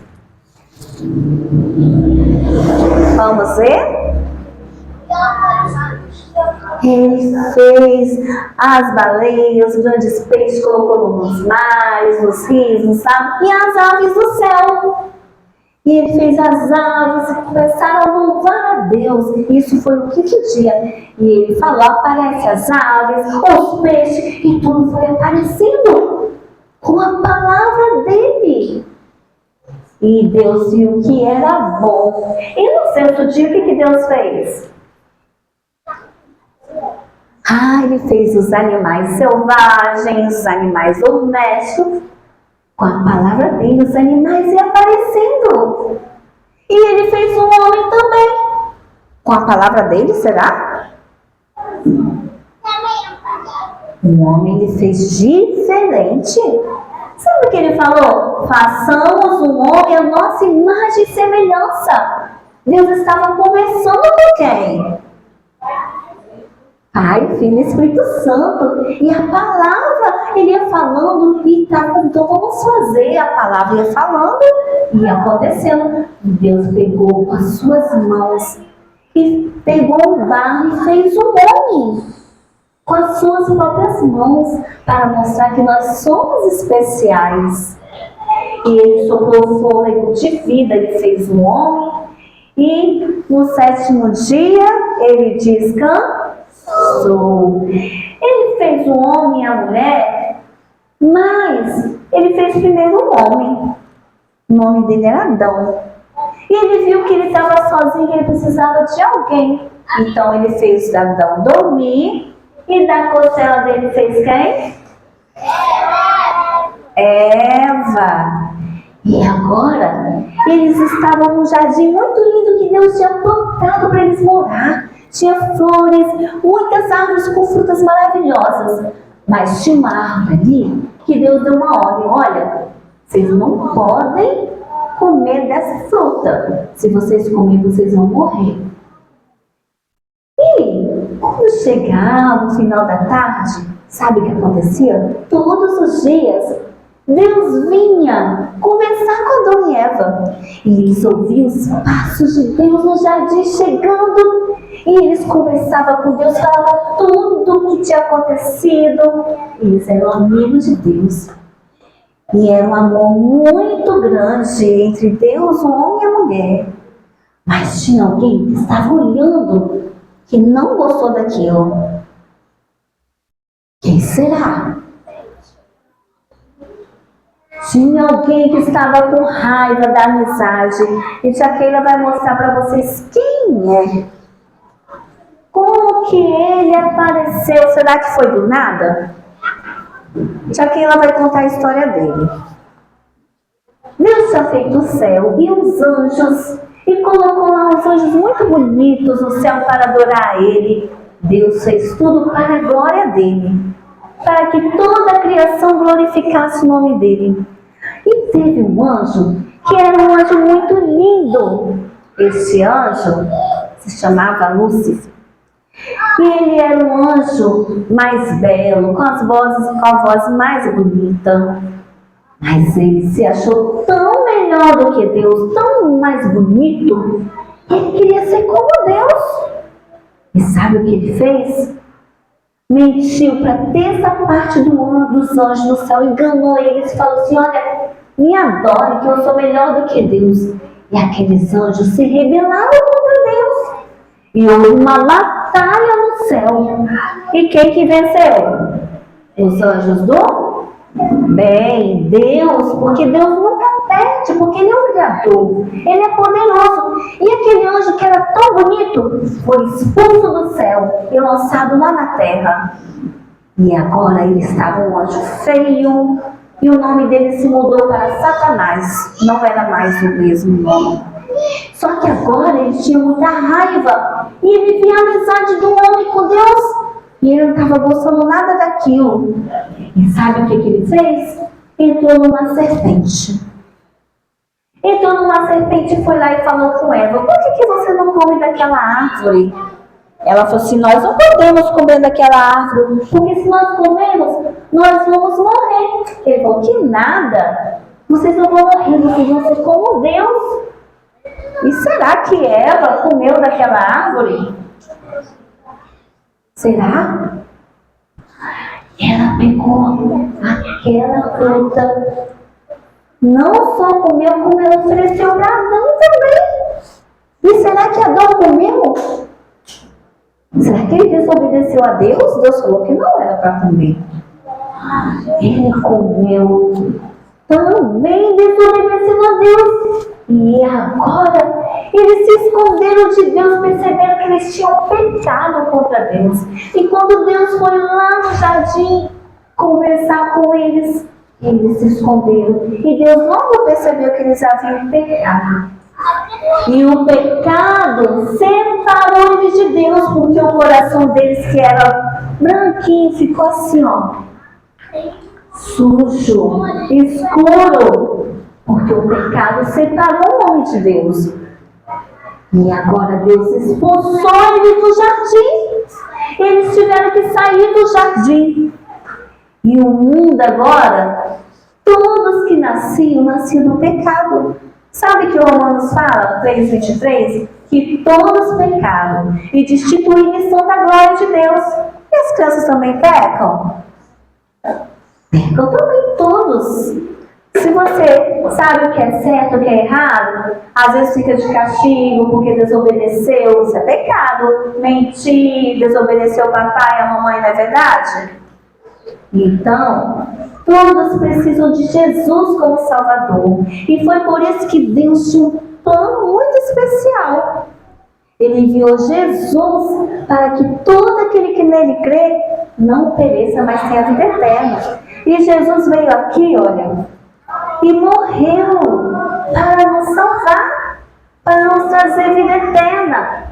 Vamos ver? Ele fez as baleias, os grandes peixes, colocou nos mares, nos rios, sabe? E as aves do céu. E ele fez as aves e começaram a louvar a Deus. Isso foi o quinto dia. E ele falou, aparece as aves, os peixes, e tudo foi aparecendo com a palavra dele. E Deus viu que era bom. E no sexto dia, o que Deus fez? Ele fez os animais selvagens, os animais domésticos. Com a palavra dele, os animais iam aparecendo. E ele fez um homem também. Com a palavra dele, será? Um homem ele fez diferente. Sabe o que ele falou? Façamos um homem a nossa imagem e semelhança. Deus estava conversando com quem? Pai, Filho e Espírito Santo. E a palavra ele ia falando e estava, então vamos fazer. A palavra ia falando e ia acontecendo. Deus pegou com as suas mãos e pegou um barro e fez um homem com as suas próprias mãos para mostrar que nós somos especiais. E ele soprou o fôlego de vida, ele fez um homem e no 7º dia ele descansou. Ele fez o homem e a mulher, mas ele fez primeiro o homem. O nome dele era Adão. E ele viu que ele estava sozinho, que ele precisava de alguém. Então ele fez Adão dormir e da costela dele fez quem? Eva. E agora eles estavam num jardim muito lindo que Deus tinha plantado para eles morar. Tinha flores, muitas árvores com frutas maravilhosas. Mas tinha uma árvore ali que Deus deu uma ordem. Olha, vocês não podem comer dessa fruta. Se vocês comerem, vocês vão morrer. E quando chegava o final da tarde, sabe o que acontecia? Todos os dias, Deus vinha conversar com Adão e Eva. E eles ouviam os passos de Deus no jardim chegando. E eles conversavam com Deus, falavam tudo o que tinha acontecido. Eles eram amigos de Deus. E era um amor muito grande entre Deus, o homem e a mulher. Mas tinha alguém que estava olhando que não gostou daquilo. Quem será? Tinha alguém que estava com raiva da amizade. E Jaqueila vai mostrar para vocês quem é. Como que ele apareceu? Será que foi do nada? Jaqueila vai contar a história dele. Deus tinha feito o céu e os anjos. E colocou lá os anjos muito bonitos no céu para adorar a ele. Deus fez tudo para a glória dele. Para que toda a criação glorificasse o nome dele. E teve um anjo que era um anjo muito lindo. Esse anjo se chamava Lúcifer. E ele era um anjo mais belo, com a voz mais bonita. Mas ele se achou tão melhor do que Deus, tão mais bonito, que ele queria ser como Deus. E sabe o que ele fez? Mentiu para ter essa parte dos anjos no céu, enganou eles e falou assim: olha, me adore que eu sou melhor do que Deus. E aqueles anjos se rebelaram contra Deus. E houve uma batalha no céu. E quem que venceu? Os anjos do bem, Deus, porque Deus nunca perde, porque Ele é o Criador, Ele é poderoso. E aquele anjo que era tão bonito foi expulso do céu e lançado lá na terra. E agora ele estava um anjo feio e o nome dele se mudou para Satanás. Não era mais o mesmo nome. Só que agora ele tinha muita raiva e ele via a amizade do homem com Deus. E ele não estava gostando nada daquilo. E sabe o que ele fez? Entrou numa serpente. Entrou numa serpente e foi lá e falou com Eva: por que você não come daquela árvore? Ela falou assim: nós não podemos comer daquela árvore, porque se nós comermos, nós vamos morrer. Ele falou: que nada, vocês não vão morrer, vocês vão ser como Deus. E será que Eva comeu daquela árvore? Será? Ela pegou aquela fruta, não só comeu, como ela ofereceu para Adão também. E será que Adão comeu? Será que ele desobedeceu a Deus? Deus falou que não era para comer. Ele comeu, também desobedecendo a Deus. E agora eles se esconderam de Deus, perceberam que eles tinham pecado contra Deus. E quando Deus foi lá no jardim conversar com eles, eles se esconderam. E Deus logo percebeu que eles haviam pecado. E o pecado separou eles de Deus, porque o coração deles, que era branquinho, ficou assim, ó, sujo, escuro. Porque o pecado separou o homem de Deus. E agora Deus expulsou eles do jardim. Eles tiveram que sair do jardim. E o mundo agora, todos que nasciam no pecado. Sabe que o Romanos fala, 3:23? Que todos pecaram e destituídos da glória de Deus. E as crianças também pecam? Pecam também todos. Se você sabe o que é certo, o que é errado, às vezes fica de castigo porque desobedeceu, isso é pecado. Mentir, desobedecer o papai e a mamãe, não é verdade? Então, todos precisam de Jesus como Salvador. E foi por isso que Deus tinha um plano muito especial. Ele enviou Jesus para que todo aquele que nele crê não pereça, mas tenha a vida eterna. E Jesus veio aqui, olha, e morreu para nos salvar, para nos trazer vida eterna.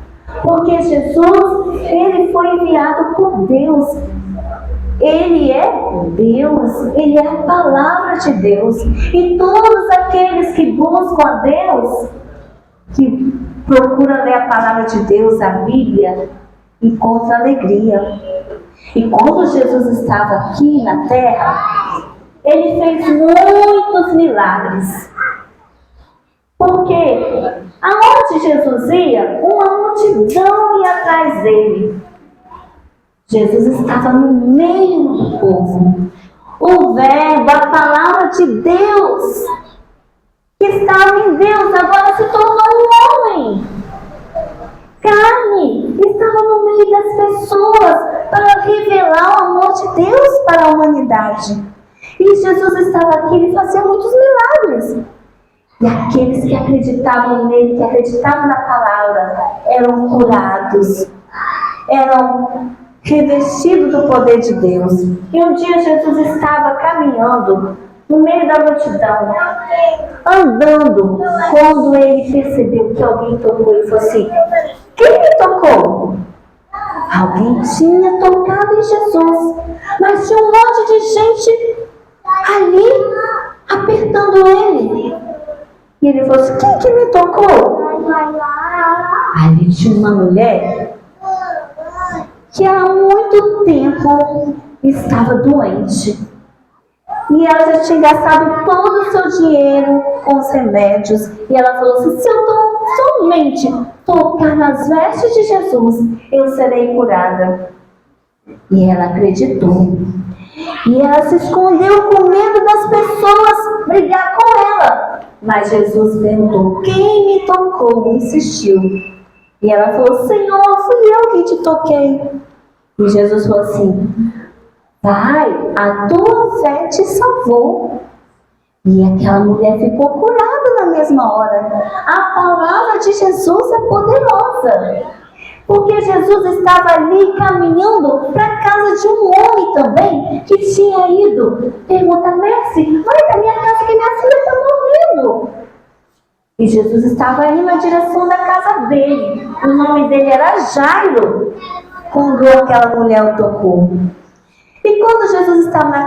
Porque Jesus, ele foi enviado por Deus. Ele é Deus, ele é a palavra de Deus. E todos aqueles que buscam a Deus, que procuram ler a palavra de Deus, a Bíblia, encontram alegria. E quando Jesus estava aqui na terra, ele fez muitos milagres. Porque aonde Jesus ia, uma multidão ia atrás dele. Jesus estava no meio do povo. O Verbo, a palavra de Deus, que estava em Deus, agora se tornou um homem. Carne, estava no meio das pessoas para revelar o amor de Deus para a humanidade. E Jesus estava aqui e fazia muitos milagres. E aqueles que acreditavam nele, que acreditavam na palavra, eram curados, eram revestido do poder de Deus. E um dia Jesus estava caminhando no meio da multidão, andando, quando ele percebeu que alguém tocou, ele falou assim: quem me tocou? Alguém tinha tocado em Jesus, mas tinha um monte de gente ali apertando ele. E ele falou assim: quem que me tocou? Ali tinha uma mulher que há muito tempo estava doente. E ela já tinha gastado todo o seu dinheiro com os remédios. E ela falou assim: se eu somente tocar nas vestes de Jesus, eu serei curada. E ela acreditou. E ela se escondeu com medo das pessoas brigar com ela. Mas Jesus perguntou: quem me tocou? E insistiu. E ela falou: Senhor, fui eu que te toquei. E Jesus falou assim: vai, a tua fé te salvou. E aquela mulher ficou curada na mesma hora. A palavra de Jesus é poderosa. Porque Jesus estava ali caminhando para a casa de um homem também, que tinha ido perguntar: Mestre, vai da minha casa que minha filha está morrendo. E Jesus estava indo na direção da casa dele. O nome dele era Jairo, quando aquela mulher o tocou. E quando Jesus estava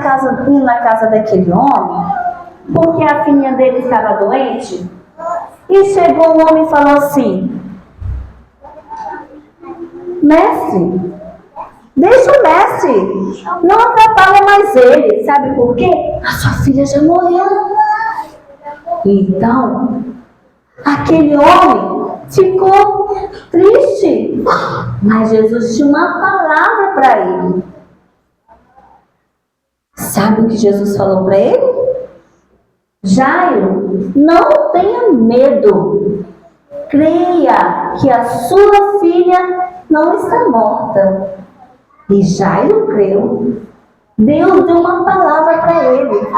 indo na casa daquele homem, porque a filhinha dele estava doente, e chegou um homem e falou assim: Mestre, deixa o mestre, não atrapalha mais ele. Sabe por quê? A sua filha já morreu. Então, aquele homem ficou triste, mas Jesus tinha uma palavra para ele. Sabe o que Jesus falou para ele? Jairo, não tenha medo. Creia que a sua filha não está morta. E Jairo creu. Deus deu uma palavra para ele.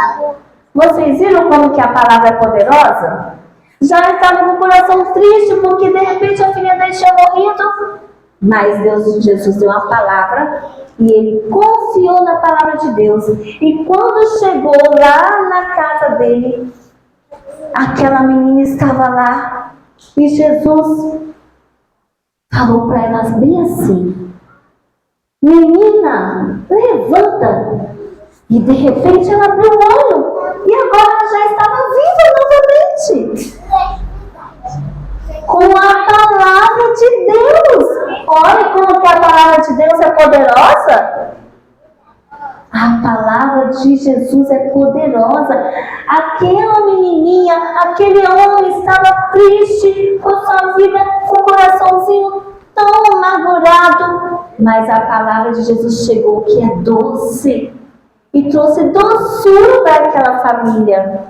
Vocês viram como que a palavra é poderosa? Jairo estava com o coração triste porque de repente a filha dele tinha morrido. Mas Jesus deu uma palavra e ele confiou na palavra de Deus. E quando chegou lá na casa dele, aquela menina estava lá. E Jesus falou para elas bem assim: menina, levanta. E de repente ela abriu o olho. E agora ela já estava viva novamente. Com a palavra de Deus. Olha como que a palavra de Deus é poderosa. A palavra de Jesus é poderosa. Aquela menininha, aquele homem estava triste com sua vida, com o coraçãozinho tão amargurado. Mas a palavra de Jesus chegou, que é doce, e trouxe doçura para aquela família.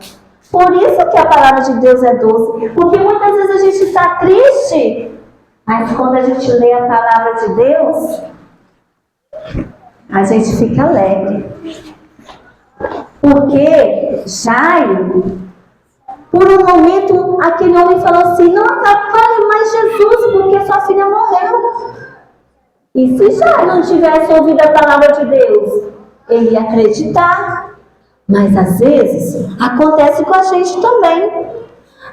Por isso que a palavra de Deus é doce. Porque muitas vezes a gente está triste, mas quando a gente lê a palavra de Deus, a gente fica alegre. Porque Jairo, por um momento, aquele homem falou assim: não atrapalhe mais Jesus, porque sua filha morreu. E se Jairo não tivesse ouvido a palavra de Deus, ele ia acreditar. Mas às vezes acontece com a gente também.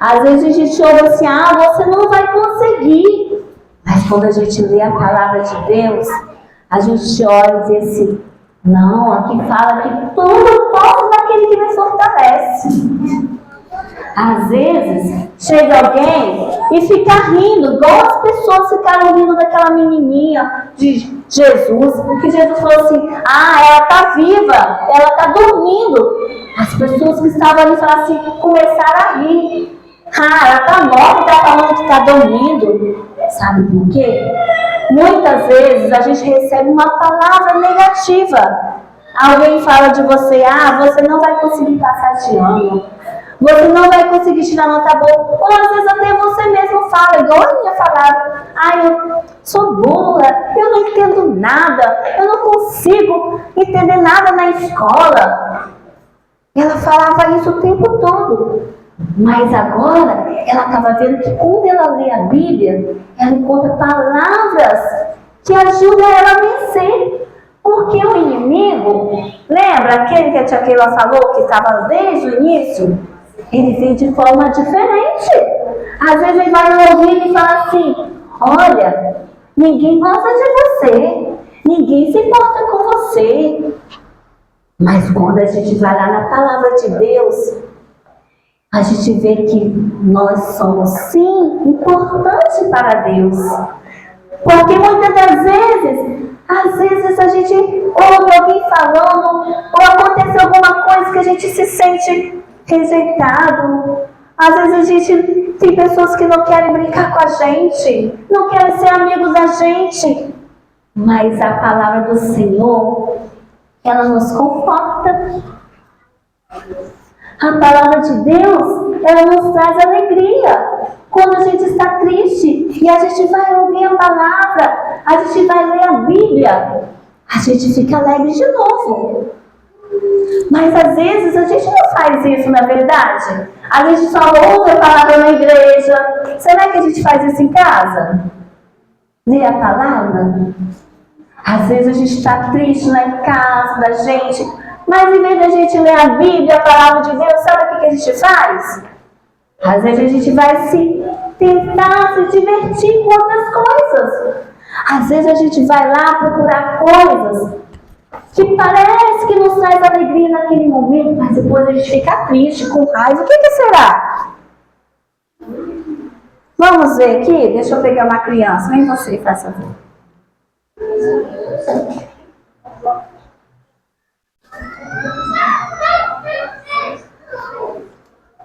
Às vezes a gente ouve assim: ah, você não vai conseguir. Mas quando a gente lê a palavra de Deus, a gente olha e vê assim: não, aqui fala que tudo posso naquele que me fortalece. Às vezes chega alguém e fica rindo, igual as pessoas ficaram rindo daquela menininha de Jesus, porque Jesus falou assim: ah, ela está viva, ela está dormindo. As pessoas que estavam ali falaram assim, começaram a rir. Ah, ela está morta, está falando que está dormindo. Sabe por quê? Muitas vezes a gente recebe uma palavra negativa. Alguém fala de você: ah, você não vai conseguir passar de ano, você não vai conseguir tirar nota boa. Ou às vezes até você mesmo fala, igual a minha falava: ah, eu sou burra, eu não entendo nada, eu não consigo entender nada na escola. Ela falava isso o tempo todo. Mas agora ela estava vendo que quando ela lê a Bíblia, ela encontra palavras que ajudam ela a vencer. Porque o inimigo, lembra aquele que a tia Keila falou, que estava desde o início? Ele vem de forma diferente. Às vezes ele vai no ouvido e fala assim: olha, ninguém gosta de você, ninguém se importa com você. Mas quando a gente vai lá na palavra de Deus, a gente vê que nós somos, sim, importantes para Deus. Porque muitas das vezes, às vezes a gente ouve alguém falando, ou acontece alguma coisa que a gente se sente rejeitado. Às vezes a gente tem pessoas que não querem brincar com a gente, não querem ser amigos da gente. Mas a palavra do Senhor, ela nos conforta. A palavra de Deus, ela nos traz alegria. Quando a gente está triste e a gente vai ouvir a palavra, a gente vai ler a Bíblia, a gente fica alegre de novo. Mas às vezes a gente não faz isso, na verdade. A gente só ouve a palavra na igreja. Será que a gente faz isso em casa? Ler a palavra? Às vezes a gente está triste lá em casa da gente, mas em vez da gente ler a Bíblia, a palavra de Deus, sabe o que a gente faz? Às vezes a gente vai tentar se divertir com outras coisas. Às vezes a gente vai lá procurar coisas que parece que nos traz alegria naquele momento, mas depois a gente fica triste, com raiva. O que será? Vamos ver aqui? Deixa eu pegar uma criança. Vem você, faça favor.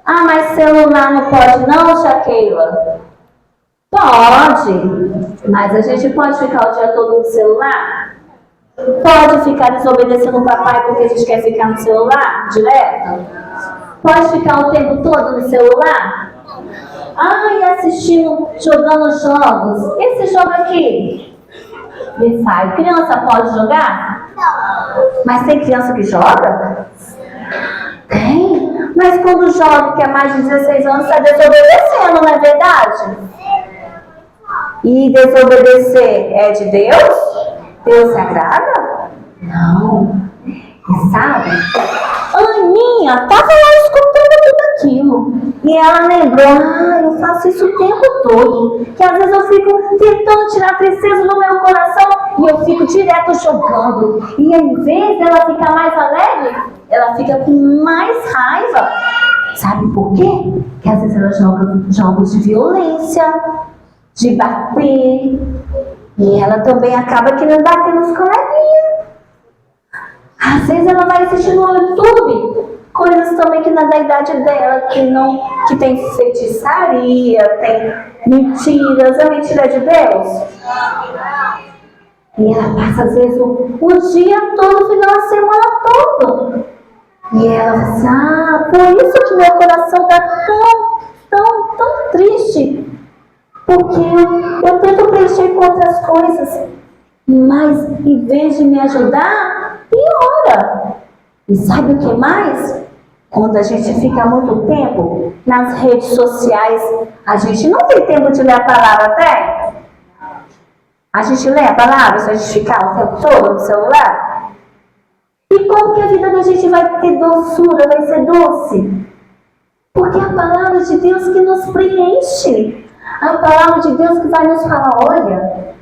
Ah, mas celular não pode não, Shaqueila? Pode, mas a gente pode ficar o dia todo no celular? Pode ficar desobedecendo o papai porque a gente quer ficar no celular direto? Pode ficar o tempo todo no celular? Ah, e assistindo, jogando jogos. Esse jogo aqui? Me faz. Criança pode jogar? Não. Mas tem criança que joga? Tem. Mas quando joga, que é mais de 16 anos, está desobedecendo, não é verdade? E desobedecer é de Deus? Deus se agrada? Não. E sabe? Aninha estava lá escutando tudo aquilo. E ela lembrou: ah, eu faço isso o tempo todo. Que às vezes eu fico tentando tirar a tristeza do meu coração e eu fico direto jogando. E em vez dela ficar mais alegre, ela fica com mais raiva. Sabe por quê? Porque às vezes ela joga jogos de violência, de bater. E ela também acaba querendo bater nos coleguinhas. Às vezes ela vai assistir no YouTube coisas também que não é da idade dela, que tem feitiçaria, tem mentiras. A mentira é de Deus? E ela passa às vezes o dia todo, o final de semana todo. E ela fala assim, por isso que meu coração está tão triste. Porque eu tento preencher com outras coisas, mas em vez de me ajudar, piora. E sabe o que mais? Quando a gente fica muito tempo nas redes sociais, a gente não tem tempo de ler a palavra até. A gente lê a palavra se a gente ficar o tempo todo no celular. E como que a vida da gente vai ter doçura, vai ser doce? Porque é a palavra de Deus que nos preenche. A palavra de Deus que vai nos falar, olha,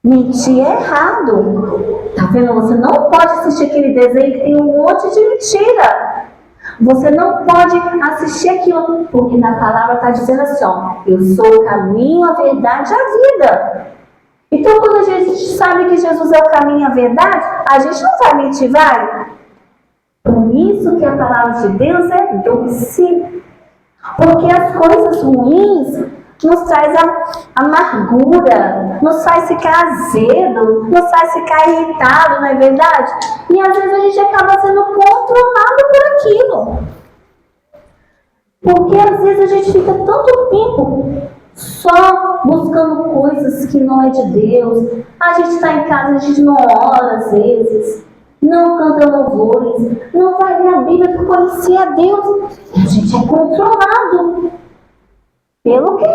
mentir é errado. Tá vendo? Você não pode assistir aquele desenho que tem um monte de mentira. Você não pode assistir aquilo, porque na palavra está dizendo assim, ó, eu sou o caminho, a verdade e a vida. Então, quando a gente sabe que Jesus é o caminho e a verdade, a gente não vai mentir, vai? Por isso que a palavra de Deus é doce. Porque as coisas ruins nos traz a amargura, nos faz ficar azedo, nos faz ficar irritado, não é verdade? E às vezes a gente acaba sendo controlado por aquilo. Porque às vezes a gente fica tanto tempo só buscando coisas que não é de Deus. A gente está em casa, a gente não ora às vezes, não canta louvores, não vai ler a Bíblia para conhecer a Deus. A gente é controlado. Pelo quê?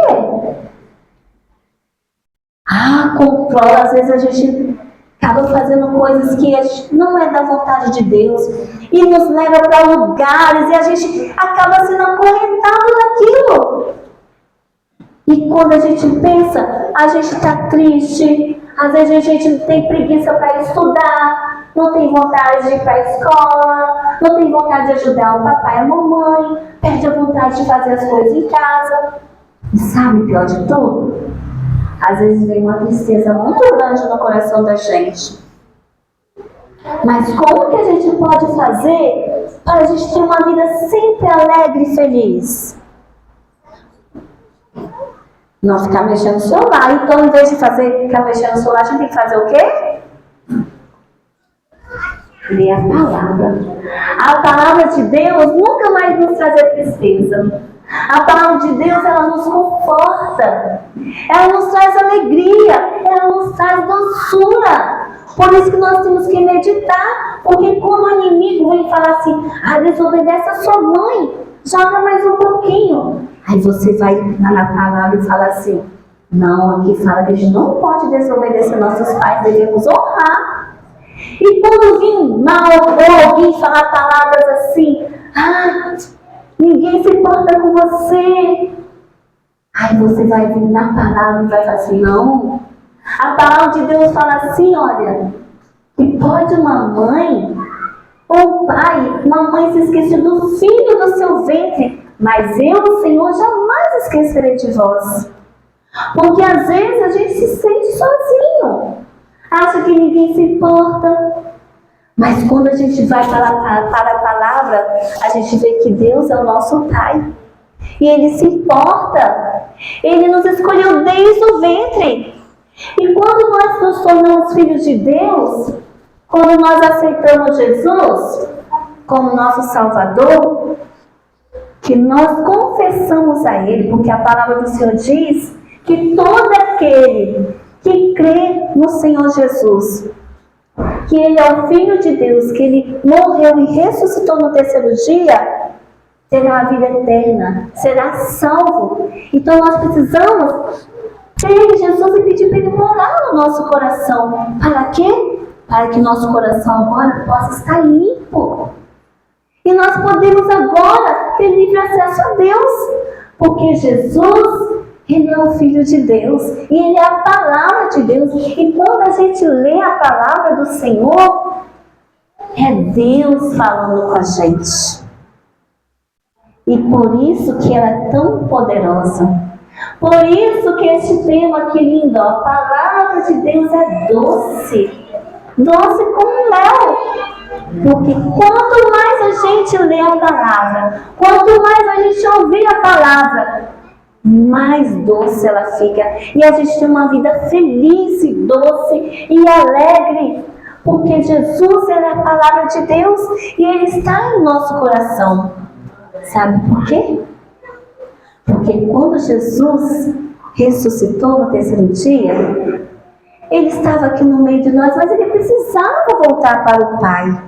Controla. Às vezes a gente acaba fazendo coisas que não é da vontade de Deus e nos leva para lugares e a gente acaba sendo acorrentado naquilo. E quando a gente pensa, a gente está triste, às vezes a gente tem preguiça para estudar, não tem vontade de ir para a escola, não tem vontade de ajudar o papai e a mamãe, perde a vontade de fazer as coisas em casa. E sabe o pior de tudo? Às vezes vem uma tristeza muito grande no coração da gente. Mas como que a gente pode fazer para a gente ter uma vida sempre alegre e feliz? Não ficar mexendo no celular. Então, em vez de ficar mexendo no celular, a gente tem que fazer o quê? Ler a palavra. A palavra de Deus nunca vai nos trazer tristeza. A palavra de Deus, ela nos conforta, ela nos traz alegria, ela nos traz doçura. Por isso que nós temos que meditar, porque quando o inimigo vem falar assim, desobedece a sua mãe, joga mais um pouquinho. Aí você vai na palavra e fala assim, não, aqui fala que a gente não pode desobedecer nossos pais, devemos honrar. E quando vir mal ou alguém falar palavras assim, ninguém se importa com você. Aí você vai vir na palavra e vai falar assim, não. A palavra de Deus fala assim, olha, que pode uma mãe ou um pai, uma mãe se esquecer do filho do seu ventre, mas eu, Senhor, jamais esquecerei de vós. Porque às vezes a gente se sente sozinho, acha que ninguém se importa. Mas quando a gente vai para a palavra, a gente vê que Deus é o nosso Pai. E Ele se importa. Ele nos escolheu desde o ventre. E quando nós nos tornamos filhos de Deus, quando nós aceitamos Jesus como nosso Salvador, que nós confessamos a Ele, porque a palavra do Senhor diz que todo aquele que crê no Senhor Jesus, que Ele é o Filho de Deus, que Ele morreu e ressuscitou no terceiro dia, terá a vida eterna, será salvo. Então nós precisamos ter Jesus e pedir para Ele morar no nosso coração. Para quê? Para que nosso coração agora possa estar limpo. E nós podemos agora ter livre acesso a Deus, porque Jesus, Ele é o Filho de Deus, e Ele é a palavra de Deus. E quando a gente lê a palavra do Senhor, é Deus falando com a gente. E por isso que ela é tão poderosa. Por isso que este tema aqui lindo, a palavra de Deus é doce. Doce como mel. Porque quanto mais a gente lê a palavra, quanto mais a gente ouvir a palavra, mais doce ela fica. E a gente tem uma vida feliz e doce e alegre. Porque Jesus é a palavra de Deus e Ele está em nosso coração. Sabe por quê? Porque quando Jesus ressuscitou no terceiro dia, Ele estava aqui no meio de nós, mas Ele precisava voltar para o Pai.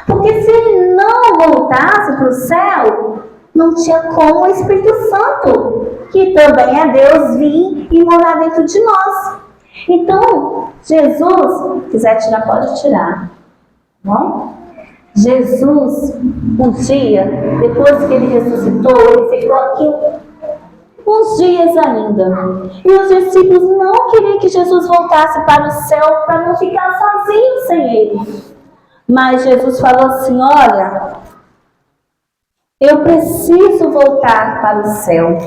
Porque se Ele não voltasse para o céu, não tinha como o Espírito Santo, que também é Deus, vir e morar dentro de nós. Então, Jesus, se quiser tirar, pode tirar. Tá bom? Jesus, um dia, depois que Ele ressuscitou, Ele ficou aqui uns dias ainda. E os discípulos não queriam que Jesus voltasse para o céu para não ficar sozinho sem Ele. Mas Jesus falou assim: olha, eu preciso voltar para o céu.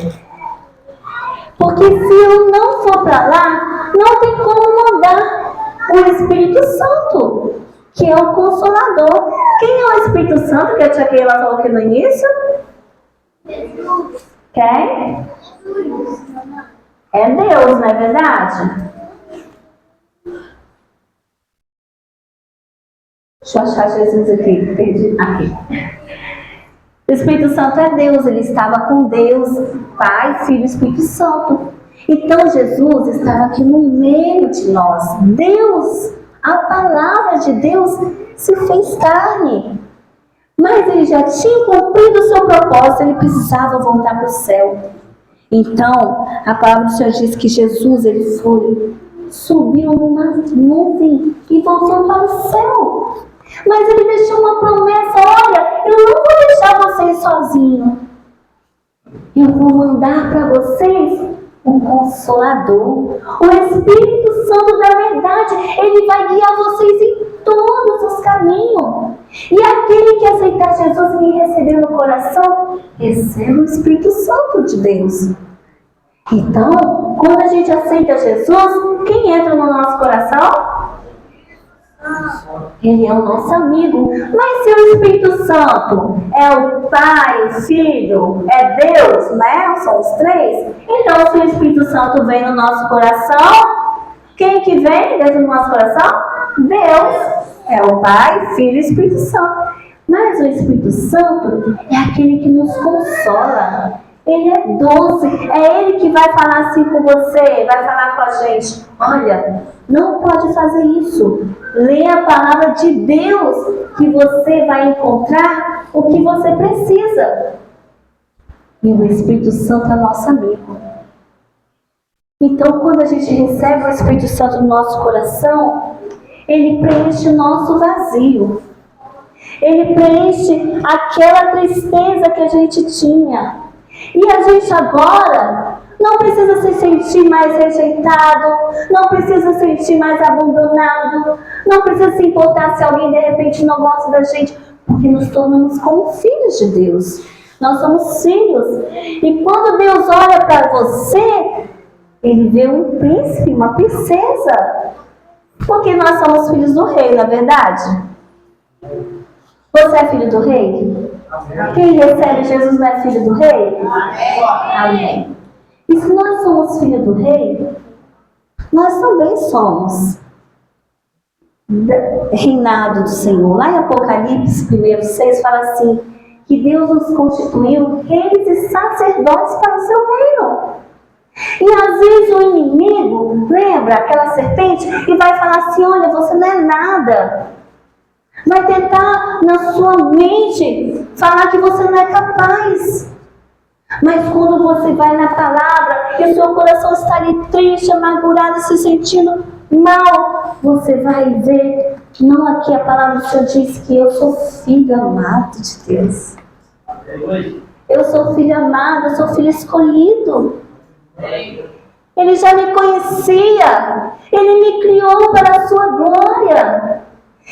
Porque se eu não for para lá, não tem como mandar o Espírito Santo, que é o Consolador. Quem é o Espírito Santo, que a tia Keila falou aqui no início? Quem? É Deus, não é verdade? Deixa eu achar Jesus aqui. Perdi. Aqui. O Espírito Santo é Deus, Ele estava com Deus, Pai, Filho e Espírito Santo. Então Jesus estava aqui no meio de nós. Deus, a palavra de Deus se fez carne. Mas Ele já tinha cumprido o seu propósito, Ele precisava voltar para o céu. Então, a palavra do Senhor diz que Jesus, Ele subiu numa nuvem e voltou para o céu. Mas Ele deixou uma promessa: olha, eu não vou deixar vocês sozinhos. Eu vou mandar para vocês um Consolador, o Espírito Santo da verdade. Ele vai guiar vocês em todos os caminhos. E aquele que aceitar Jesus e me receber no coração, recebe o Espírito Santo de Deus. Então, quando a gente aceita Jesus, quem entra no nosso coração? Ele é o nosso amigo. Mas se o Espírito Santo é o Pai, o Filho, é Deus, né? São os três. Então, se o Espírito Santo vem no nosso coração, quem que vem dentro do nosso coração? Deus. É o Pai, Filho e Espírito Santo. Mas o Espírito Santo é aquele que nos consola. Ele é doce. É Ele que vai falar assim com você, vai falar com a gente: olha, não pode fazer isso. Lê a palavra de Deus, que você vai encontrar o que você precisa. E o Espírito Santo é nosso amigo. Então, quando a gente recebe o Espírito Santo no nosso coração, Ele preenche o nosso vazio. Ele preenche aquela tristeza que a gente tinha. E a gente agora não precisa se sentir mais rejeitado, não precisa se sentir mais abandonado, não precisa se importar se alguém de repente não gosta da gente, porque nos tornamos como filhos de Deus. Nós somos filhos. E quando Deus olha para você, Ele vê um príncipe, uma princesa. Porque nós somos filhos do rei, não é verdade? Você é filho do rei? Quem recebe Jesus não é filho do rei? Amém. E se nós somos filhos do rei, nós também somos reinado do Senhor. Lá em Apocalipse 1:6 fala assim, que Deus nos constituiu reis e sacerdotes para o seu reino. E às vezes o inimigo lembra aquela serpente e vai falar assim: olha, você não é nada. Vai tentar na sua mente falar que você não é capaz. Mas quando você vai na palavra e o seu coração está ali triste, amargurado, se sentindo mal, você vai ver, não, aqui a palavra do Senhor diz que eu sou filho amado de Deus. Eu sou filho amado, eu sou filho escolhido. Ele já me conhecia, Ele me criou para a sua glória.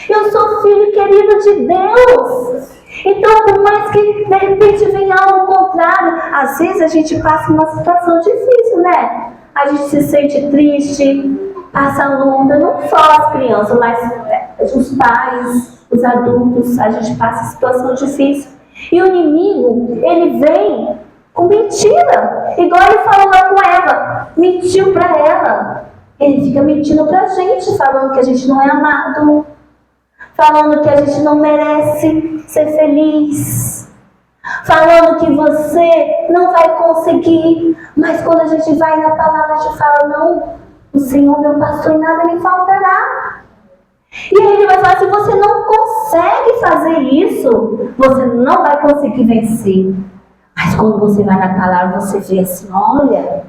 Eu sou filho querido de Deus. Então, por mais que de repente venha algo contrário, às vezes a gente passa uma situação difícil, né? A gente se sente triste, passa luta, não só as crianças, mas os pais, os adultos, a gente passa situação difícil. E o inimigo, ele vem com mentira. Igual ele falou lá com Eva, mentiu para ela. Ele fica mentindo pra gente, falando que a gente não é amado, falando que a gente não merece ser feliz, falando que você não vai conseguir. Mas quando a gente vai na palavra, a gente fala, não, o Senhor meu pastor e nada me faltará. E aí ele vai falar, se você não consegue fazer isso, você não vai conseguir vencer. Mas quando você vai na palavra, você vê assim, olha,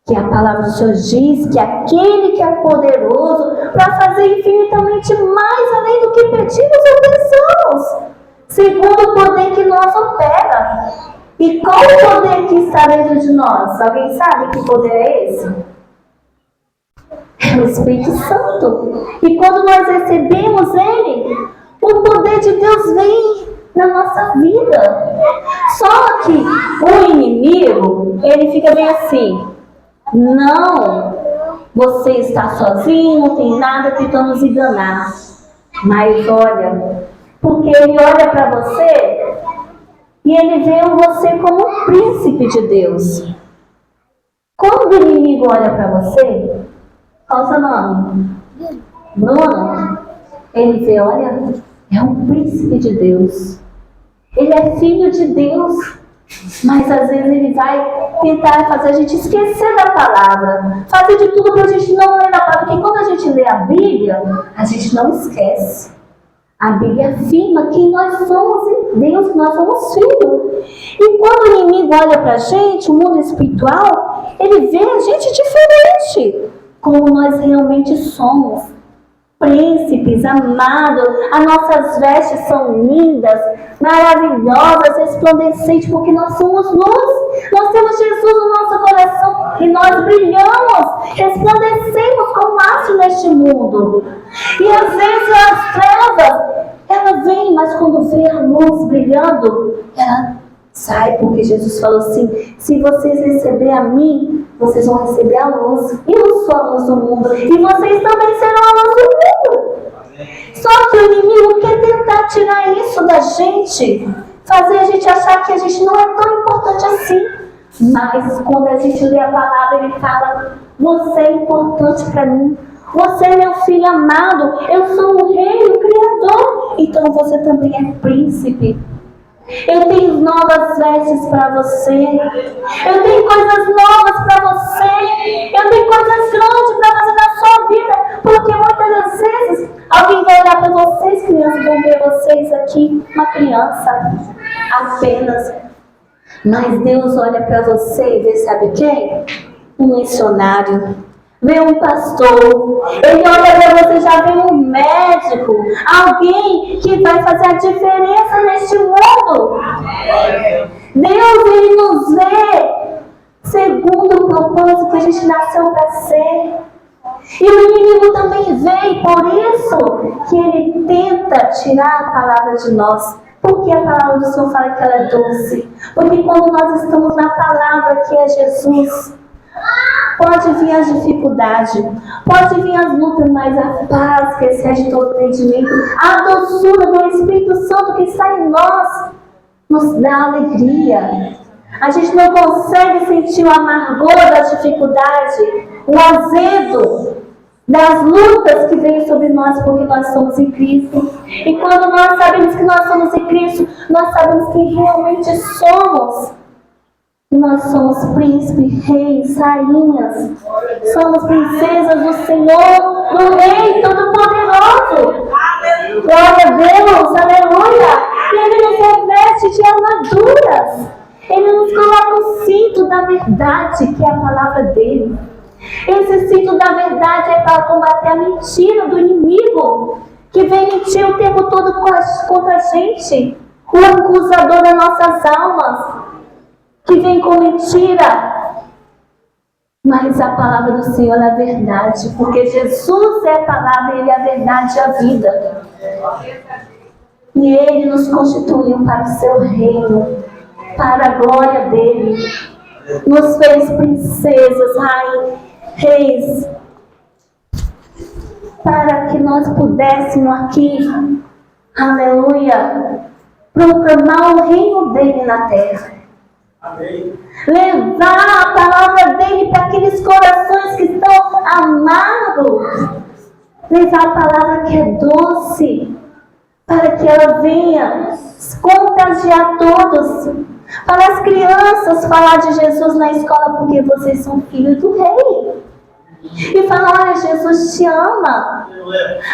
que a palavra do Senhor diz que aquele que é poderoso para fazer infinitamente mais além do que pedimos ou pensamos, segundo o poder que nós opera. E qual o poder que está dentro de nós? Alguém sabe que poder é esse? É o Espírito Santo. E quando nós recebemos ele, o poder de Deus vem na nossa vida. Só que o inimigo, ele fica bem assim, não, você está sozinho, não tem nada tentando nos enganar. Mas olha, porque ele olha para você e ele vê você como um príncipe de Deus. Quando o inimigo olha para você, qual o seu nome? Bruno. Ele vê, olha, é um príncipe de Deus. Ele é filho de Deus. Mas às vezes ele vai tentar fazer a gente esquecer da palavra, fazer de tudo para a gente não ler a palavra, porque quando a gente lê a Bíblia, a gente não esquece. A Bíblia afirma que nós somos em Deus, que nós somos filhos. E quando o inimigo olha para a gente, o mundo espiritual, ele vê a gente diferente, como nós realmente somos. Príncipes, amados, as nossas vestes são lindas, maravilhosas, resplandecentes, porque nós somos luz. Nós temos Jesus no nosso coração e nós brilhamos, resplandecemos como astro neste mundo. E às vezes as trevas, ela vem, mas quando vê a luz brilhando, ela sai, porque Jesus falou assim, se vocês receberem a mim, vocês vão receber a luz. Eu sou a luz do mundo. E vocês também serão a luz do mundo. Só que o inimigo quer tentar tirar isso da gente. Fazer a gente achar que a gente não é tão importante assim. Mas quando a gente lê a palavra, ele fala, você é importante para mim. Você é meu filho amado. Eu sou o rei, o criador. Então você também é príncipe. Eu tenho novas vestes para você. Eu tenho coisas novas para você. Eu tenho coisas grandes para fazer na sua vida. Porque muitas das vezes alguém vai olhar para vocês, crianças, vão ver vocês aqui, uma criança apenas. Mas Deus olha para você e vê, sabe quem? Um missionário. Vê um pastor, ele olha para você, já vê um médico, alguém que vai fazer a diferença neste mundo. Deus, ele nos vê segundo o propósito que a gente nasceu para ser. E o inimigo também vê, e por isso que ele tenta tirar a palavra de nós. Porque a palavra do Senhor fala que ela é doce. Porque quando nós estamos na palavra que é Jesus, pode vir as dificuldades, pode vir as lutas, mas a paz que excede todo entendimento, a doçura do Espírito Santo que está em nós, nos dá alegria. A gente não consegue sentir o amargor da dificuldade, o azedo das lutas que vêm sobre nós, porque nós somos em Cristo. E quando nós sabemos que nós somos em Cristo, nós sabemos quem realmente somos. Nós somos príncipes, reis, rainhas. Somos princesas do Senhor, do Rei Todo-Poderoso. Glória a Deus, aleluia. E Ele nos reveste de armaduras. Ele nos coloca o cinto da verdade, que é a palavra dele. Esse cinto da verdade é para combater a mentira do inimigo, que vem mentir o tempo todo contra a gente. O acusador das nossas almas, que vem com mentira. Mas a palavra do Senhor é a verdade, porque Jesus é a palavra, Ele é a verdade e a vida. E Ele nos constituiu para o seu reino, para a glória dEle. Nos fez princesas, rainhas, reis, para que nós pudéssemos aqui aleluia, proclamar o reino dele na terra. Amém. Levar a palavra dele para aqueles corações que estão amargos. Levar a palavra que é doce, para que ela venha contagiar todos. Para as crianças falar de Jesus na escola, porque vocês são filhos do rei. E falar, olha, Jesus te ama.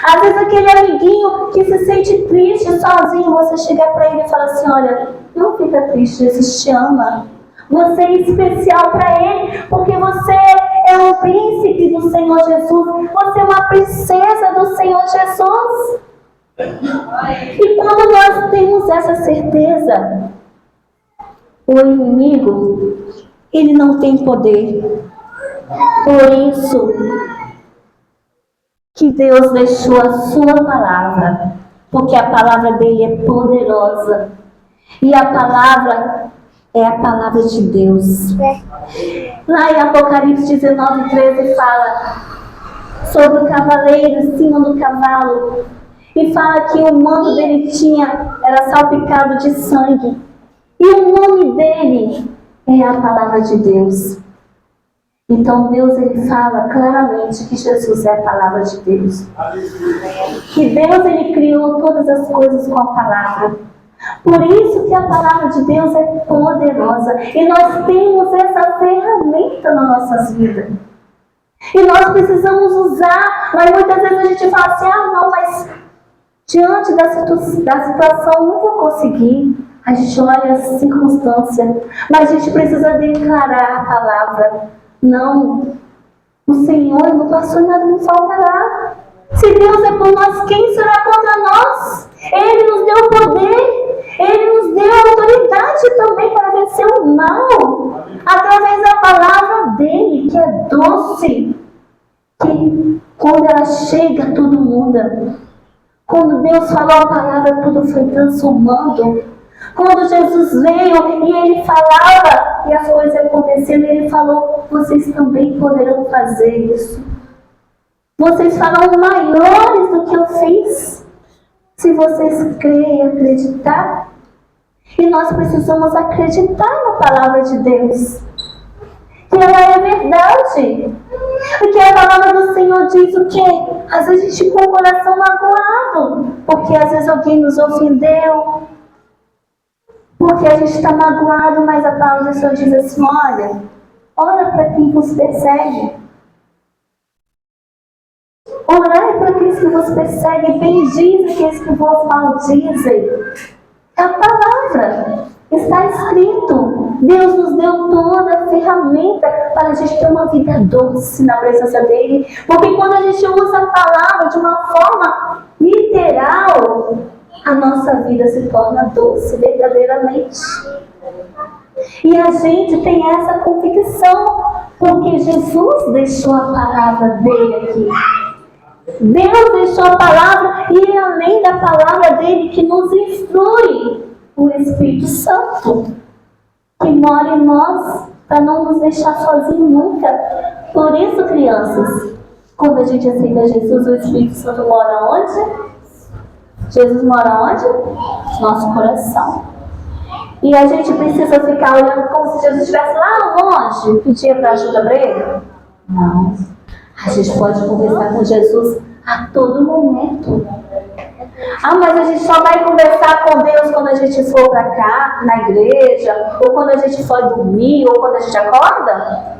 Às vezes aquele amiguinho que se sente triste, sozinho, você chega para ele e fala assim, olha, não fica triste, Jesus te ama. Você é especial para ele, porque você é um príncipe do Senhor Jesus. Você é uma princesa do Senhor Jesus. E quando nós temos essa certeza, o inimigo, ele não tem poder. Por isso que Deus deixou a sua palavra, porque a palavra dele é poderosa. E a palavra é a palavra de Deus. Lá em Apocalipse 19:13 fala sobre o cavaleiro em cima do cavalo. E fala que o manto dele era salpicado de sangue. E o nome dele é a palavra de Deus. Então Deus ele fala claramente que Jesus é a palavra de Deus. Que Deus ele criou todas as coisas com a palavra. Por isso que a palavra de Deus é poderosa. E nós temos essa ferramenta nas nossas vidas. E nós precisamos usar. Mas muitas vezes a gente fala assim, não, mas diante da situação não vou conseguir. A gente olha as circunstâncias. Mas a gente precisa declarar a palavra. Não, o Senhor não passou nada, não faltará. Se Deus é por nós, quem será contra nós? Ele nos deu poder, Ele nos deu autoridade também para vencer o mal, através da palavra dEle, que é doce, que quando ela chega, tudo muda. Quando Deus falou a palavra, tudo foi transformando. Quando Jesus veio e Ele falava e as coisas aconteceram, Ele falou, vocês também poderão fazer isso. Vocês farão maiores do que eu fiz, se vocês crerem e acreditar. E nós precisamos acreditar na palavra de Deus, que ela é verdade. Porque a palavra do Senhor diz o quê? Às vezes a gente com o coração magoado, porque às vezes alguém nos ofendeu, porque a gente está magoado, mas a palavra do Senhor diz assim, olha, ora para quem vos persegue. Orai para aqueles que vos perseguem, bendize aqueles que vos maldizem. A palavra está escrito. Deus nos deu toda a ferramenta para a gente ter uma vida doce na presença dEle. Porque quando a gente usa a palavra de uma forma literal, a nossa vida se torna doce verdadeiramente. E a gente tem essa convicção, porque Jesus deixou a palavra dele aqui. Deus deixou a palavra e além da palavra dele que nos instrui, o Espírito Santo, que mora em nós para não nos deixar sozinhos nunca. Por isso, crianças, quando a gente aceita Jesus, o Espírito Santo mora onde? Jesus mora onde? Nosso coração. E a gente precisa ficar olhando como se Jesus estivesse lá longe, pedir para ajuda para ele? Não. A gente pode conversar com Jesus a todo momento. Mas a gente só vai conversar com Deus quando a gente for para cá, na igreja, ou quando a gente for dormir, ou quando a gente acorda?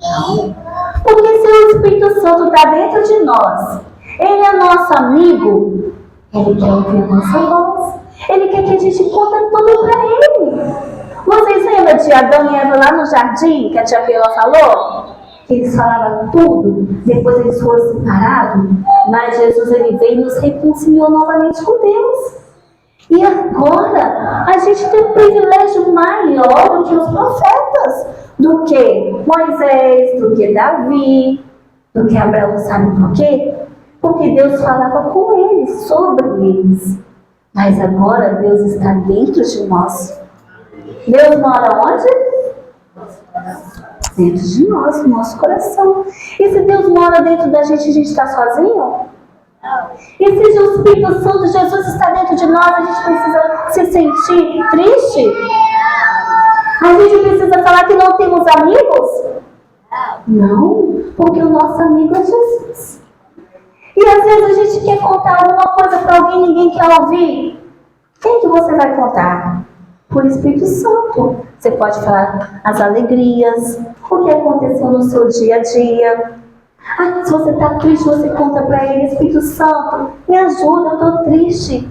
Não. Porque se o Espírito Santo está dentro de nós, ele é nosso amigo, ele quer ouvir a nossa voz, ele quer que a gente conte tudo para ele. Vocês lembram de Adão e Eva lá no jardim, que a tia Keila falou? Que eles falavam tudo, depois eles foram separados, mas Jesus ele veio e nos reconciliou novamente com Deus. E agora a gente tem um privilégio maior do que os profetas, do que Moisés, do que Davi, do que Abraão. Sabe por quê? Porque Deus falava com eles, sobre eles. Mas agora Deus está dentro de nós. Deus mora onde? Dentro de nós, no nosso coração. E se Deus mora dentro da gente, a gente está sozinho? E se o Espírito Santo de Jesus está dentro de nós, a gente precisa se sentir triste? A gente precisa falar que não temos amigos? Não, porque o nosso amigo é Jesus. E às vezes a gente quer contar alguma coisa para alguém e ninguém quer ouvir. Quem que você vai contar? Por Espírito Santo. Você pode falar as alegrias, o que aconteceu no seu dia a dia. Se você está triste, você conta para ele: Espírito Santo, me ajuda, eu estou triste.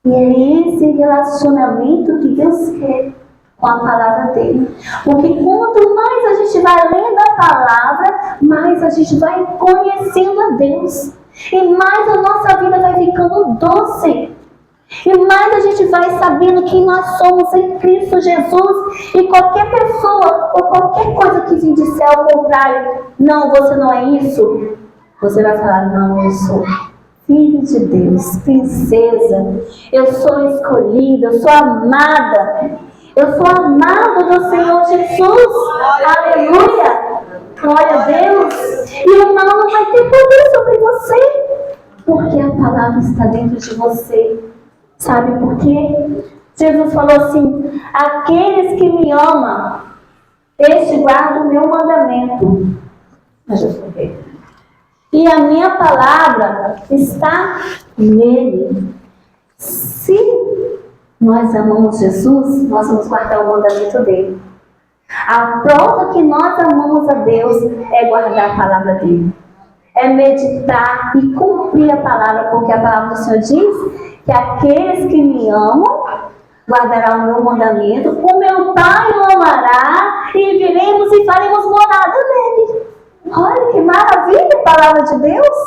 E é esse relacionamento que Deus quer com a palavra dele. Porque quanto mais a gente vai lendo a palavra, mais a gente vai conhecendo a Deus. E mais a nossa vida vai ficando doce. E mais a gente vai sabendo quem nós somos em Cristo Jesus. E qualquer pessoa ou qualquer coisa que te disser ao contrário: não, você não é isso, você vai falar: não, eu sou filho de Deus, princesa, eu sou escolhida, eu sou amada, eu sou amado do Senhor Jesus. Aleluia, glória a Deus. E o mal não vai ter poder sobre você, porque a palavra está dentro de você. Sabe por quê? Jesus falou assim: aqueles que me amam, este guarda o meu mandamento. E a minha palavra está nele. Se nós amamos Jesus, nós vamos guardar o mandamento dele. A prova que nós amamos a Deus é guardar a palavra dele. É meditar e cumprir a palavra, porque a palavra do Senhor diz que aqueles que me amam guardarão o meu mandamento, o meu Pai o amará, e viremos e faremos morada nele. Olha que maravilha a palavra de Deus!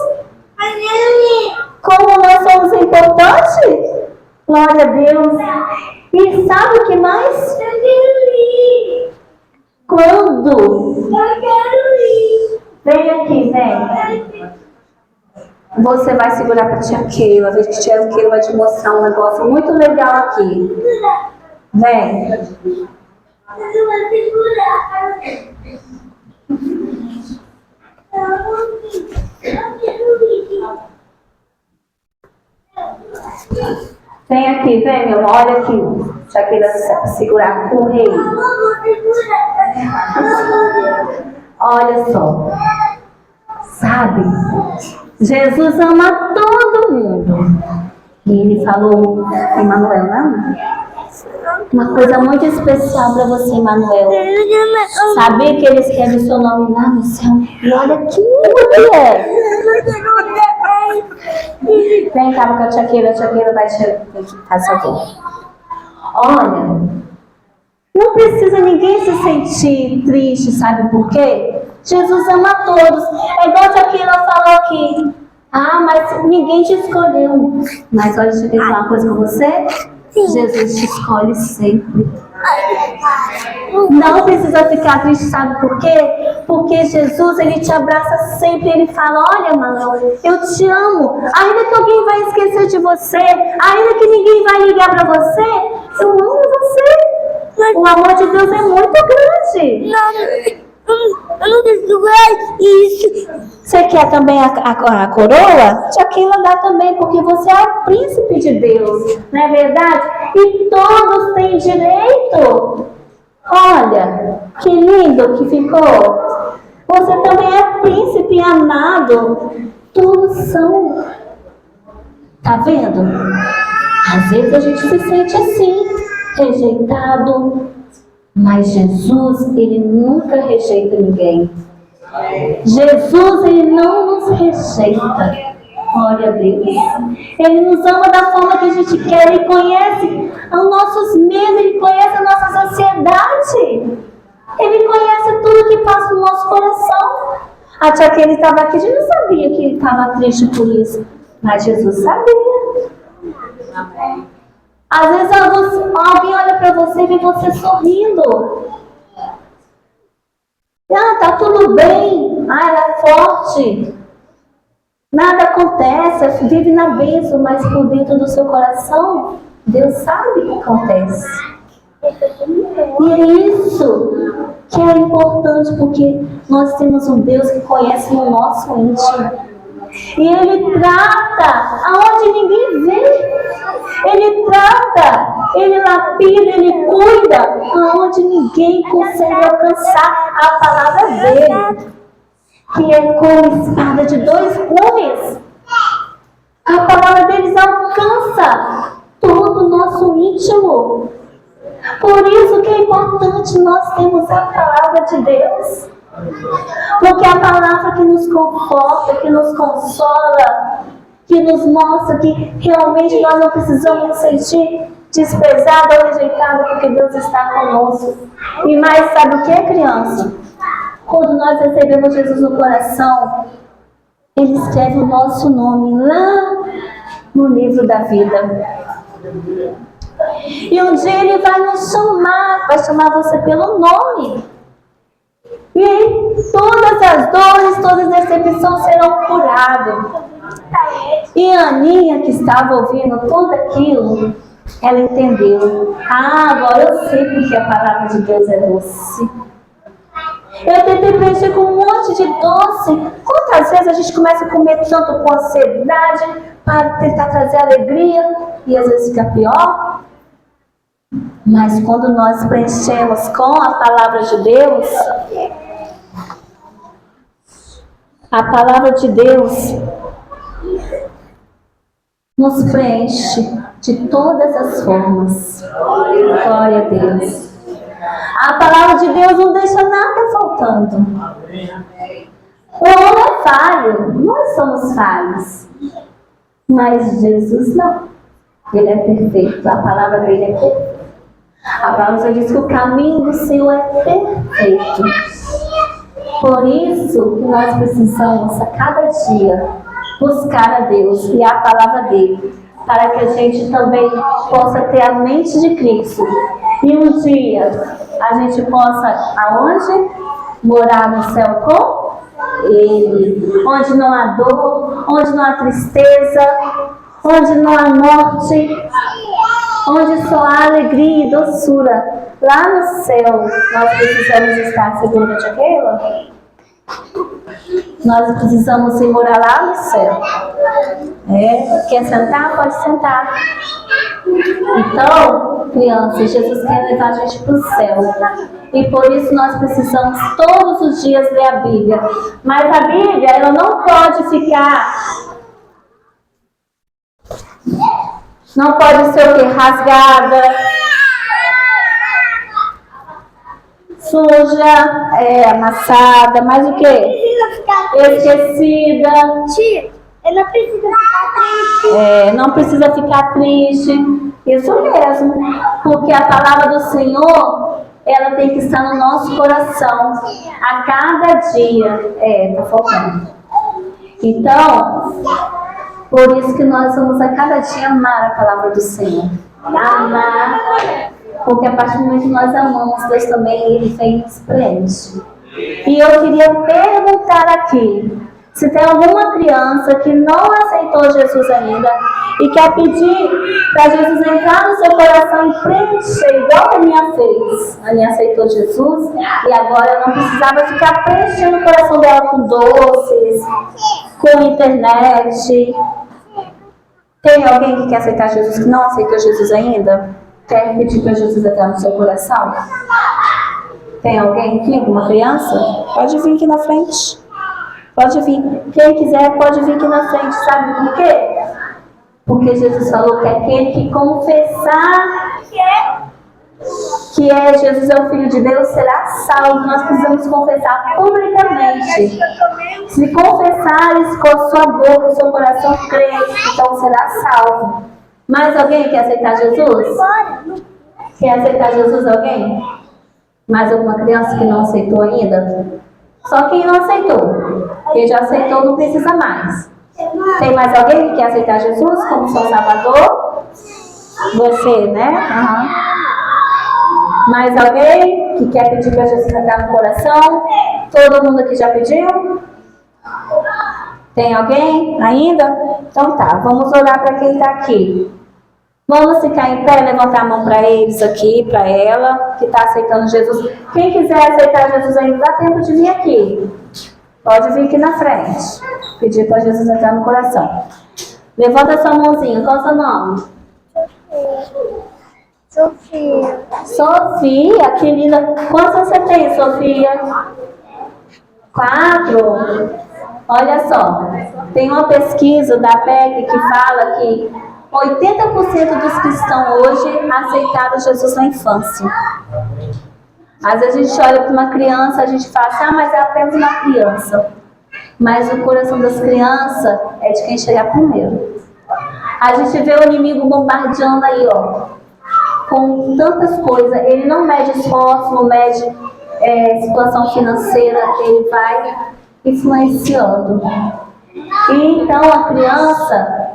Como nós somos importantes! Glória a Deus! E sabe o que mais? Quando? Vem aqui, vem. Você vai segurar para a tia Keila. A tia Keila vai te mostrar um negócio muito legal aqui. Vem. Você vai segurar. Vem aqui, vem, meu amor. Olha aqui. Tia Keila segurar com o rei. Olha só. Sabe? Jesus ama todo mundo. E ele falou: Emanuel, não? Uma coisa muito especial para você, Emanuel. Saber que ele escreve o seu nome lá no céu. E olha que lindo que é. Vem cá com a tia Keila vai te fazer. Olha, não precisa ninguém se sentir triste, sabe por quê? Jesus ama todos. É igual a tia Keila falou aqui: mas ninguém te escolheu. Mas olha, deixa eu falar uma coisa com você. Jesus te escolhe sempre. Não precisa ficar triste, sabe por quê? Porque Jesus, ele te abraça sempre. Ele fala: olha, Manuel, eu te amo. Ainda que alguém vai esquecer de você, ainda que ninguém vai ligar para você, eu amo você. O amor de Deus é muito grande. Eu não quero segurar isso. Você quer também a coroa? Tia Keila dá também, porque você é o príncipe de Deus, não é verdade? E todos têm direito. Olha, que lindo que ficou. Você também é príncipe amado. Todos são. Tá vendo? Às vezes a gente se sente assim, rejeitado. Mas Jesus, ele nunca rejeita ninguém. Jesus, ele não nos rejeita. Glória a Deus. Ele nos ama da forma que a gente quer. Ele conhece os nossos medos, ele conhece a nossa ansiedade. Ele conhece tudo que passa no nosso coração. A tia Keila estava aqui, a gente não sabia que ele estava triste por isso. Mas Jesus sabia. Amém. Às vezes alguém olha para você e vê você sorrindo. Tá tudo bem. Ela é forte. Nada acontece. Vive na bênção, mas por dentro do seu coração, Deus sabe o que acontece. E é isso que é importante, porque nós temos um Deus que conhece o nosso íntimo. E Ele trata aonde ninguém vê. Ele trata, Ele lapida, Ele cuida aonde ninguém consegue alcançar a palavra dele, que é como espada de dois gumes. A palavra deles alcança todo o nosso íntimo. Por isso que é importante nós termos a palavra de Deus. Porque é a palavra que nos conforta, que nos consola, que nos mostra que realmente nós não precisamos nos sentir desprezados ou rejeitados, porque Deus está conosco. E mais, sabe o que, criança? Quando nós recebemos Jesus no coração, Ele escreve o nosso nome lá no livro da vida. E um dia Ele vai nos chamar, vai chamar você pelo nome. E aí, todas as dores, todas as decepções serão curadas. E a Aninha, que estava ouvindo tudo aquilo, ela entendeu. Agora eu sei porque a palavra de Deus é doce. Eu tentei preencher com um monte de doce. Quantas vezes a gente começa a comer tanto com ansiedade para tentar trazer alegria e às vezes fica pior? Mas quando nós preenchemos com a palavra de Deus, a palavra de Deus nos preenche de todas as formas. Glória a Deus. A palavra de Deus não deixa nada faltando. O homem é falho, nós somos falhos. Mas Jesus não. Ele é perfeito, a palavra dele é perfeita. A palavra diz que o caminho do Senhor é perfeito. Por isso que nós precisamos a cada dia buscar a Deus e a palavra dele, para que a gente também possa ter a mente de Cristo. E um dia a gente possa, aonde? Morar no céu com Ele. Onde não há dor, onde não há tristeza, onde não há morte, onde só há alegria e doçura. Lá no céu, nós precisamos estar, segunda de Aquela? Nós precisamos ir morar lá no céu. Quer sentar? Pode sentar. Então, crianças, Jesus quer levar a gente para o céu. E por isso nós precisamos todos os dias ler a Bíblia. Mas a Bíblia, ela não pode ficar... Não pode ser o quê? Rasgada, suja, amassada, mas o quê? Esquecida. Ela precisa ficar triste. Não precisa ficar triste. Isso mesmo. Porque a palavra do Senhor, ela tem que estar no nosso coração a cada dia. Tá faltando. Então, por isso que nós vamos a cada dia amar a palavra do Senhor. Amar. Porque a partir do momento que nós amamos, Deus também, Ele vem e nos preenche. E eu queria perguntar aqui, se tem alguma criança que não aceitou Jesus ainda e quer pedir para Jesus entrar no seu coração e preencher, igual a Aninha fez. A Aninha aceitou Jesus e agora não precisava ficar preenchendo o coração dela com doces, com internet. Tem alguém que quer aceitar Jesus que não aceitou Jesus ainda? Quer pedir para Jesus entrar no seu coração? Tem alguém aqui? Alguma criança? Pode vir aqui na frente. Pode vir. Quem quiser pode vir aqui na frente. Sabe por quê? Porque Jesus falou que aquele que confessar que Jesus é o Filho de Deus será salvo. Nós precisamos confessar publicamente. Se confessares com a sua boca, o seu coração crer, então será salvo. Mais alguém quer aceitar Jesus? Quer aceitar Jesus alguém? Mais alguma criança que não aceitou ainda? Só quem não aceitou. Quem já aceitou não precisa mais. Tem mais alguém que quer aceitar Jesus como seu Salvador? Você, né? Mais alguém que quer pedir para Jesus entrar no coração? Todo mundo aqui já pediu? Tem alguém ainda? Então tá, vamos orar para quem está aqui. Vamos ficar em pé, levantar a mão para eles aqui, para ela, que está aceitando Jesus. Quem quiser aceitar Jesus ainda, dá tempo de vir aqui. Pode vir aqui na frente. Pedir para Jesus entrar no coração. Levanta sua mãozinha. Qual é o seu nome? Sofia. Sofia, que linda. Quantos você tem, Sofia? 4. Olha só. Tem uma pesquisa da PEC que fala que 80% dos que estão hoje aceitaram Jesus na infância. Às vezes a gente olha para uma criança, a gente fala assim, mas é apenas uma criança. Mas o coração das crianças é de quem chegar primeiro. A gente vê o inimigo bombardeando aí, ó, com tantas coisas. Ele não mede esforço, não mede situação financeira, ele vai influenciando. E então a criança,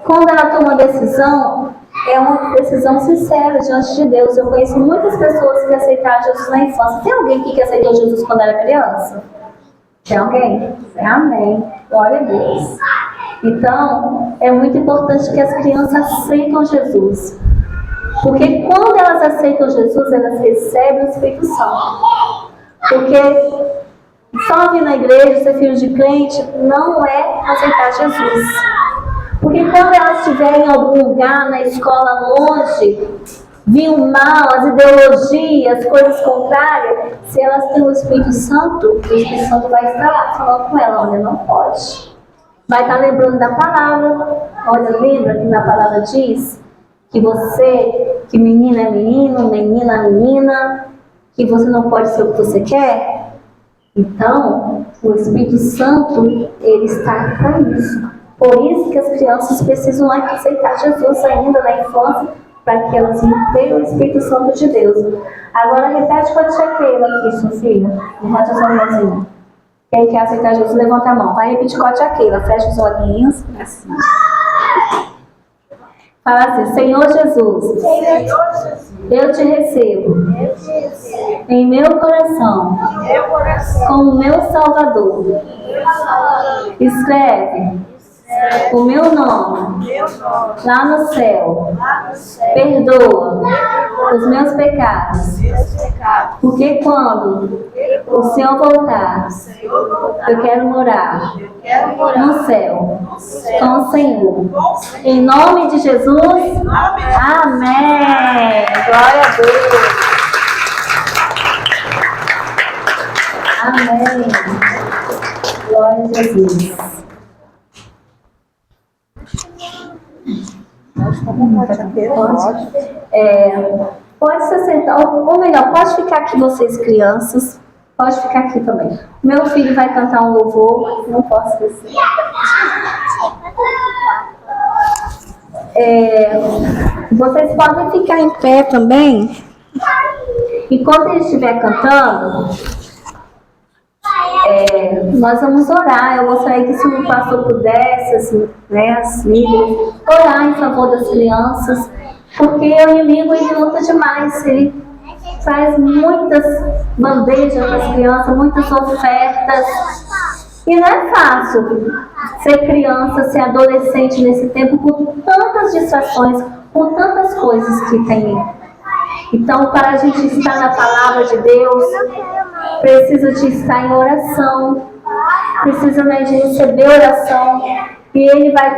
quando ela toma uma decisão, é uma decisão sincera diante de Deus. Eu conheço muitas pessoas que aceitaram Jesus na infância. Tem alguém aqui que aceitou Jesus quando era criança? Tem alguém? Amém. Glória a Deus. Então, é muito importante que as crianças aceitem Jesus. Porque quando elas aceitam Jesus, elas recebem o Espírito Santo. Porque só vir na igreja, ser filho de crente, não é aceitar Jesus. Porque quando elas estiverem em algum lugar, na escola longe, vir o mal, as ideologias, as coisas contrárias, se elas têm o Espírito Santo, o Espírito Santo vai estar lá falando com ela, olha, não pode. Vai estar lembrando da palavra. Olha, lembra que na palavra diz que você, que menina é menino, menina é menina, que você não pode ser o que você quer? Então, o Espírito Santo, ele está para isso. Por isso que as crianças precisam aceitar Jesus ainda na infância, para que elas tenham o Espírito Santo de Deus. Agora repete com a tia Keila aqui, Sofia. Levanta a sua mãozinha. Quem quer aceitar Jesus, levanta a mão. Vai repetir com a tia Keila. Fecha os olhinhos. Assim. Fala assim, Senhor Jesus, eu te recebo em meu coração como meu Salvador. Escreve o meu nome lá no céu. Perdoa os meus pecados. Porque quando o Senhor voltar, eu quero morar no céu com o Senhor. Em nome de Jesus. Amém. Glória a Deus. Amém. Glória a Jesus. Pode se sentar, ou melhor, pode ficar aqui vocês crianças, pode ficar aqui também. Meu filho vai cantar um louvor, não posso esquecer. Vocês podem ficar em pé também. Enquanto ele estiver cantando, nós vamos orar. Eu gostaria que se o pastor pudesse, as líderes, orar em favor das crianças, porque o inimigo ele luta demais, ele faz muitas bandejas para as crianças, muitas ofertas, e não é fácil ser criança, ser adolescente nesse tempo, com tantas distrações, com tantas coisas que tem. Então, para a gente estar na palavra de Deus, precisa de estar em oração, precisa de receber oração, e Ele vai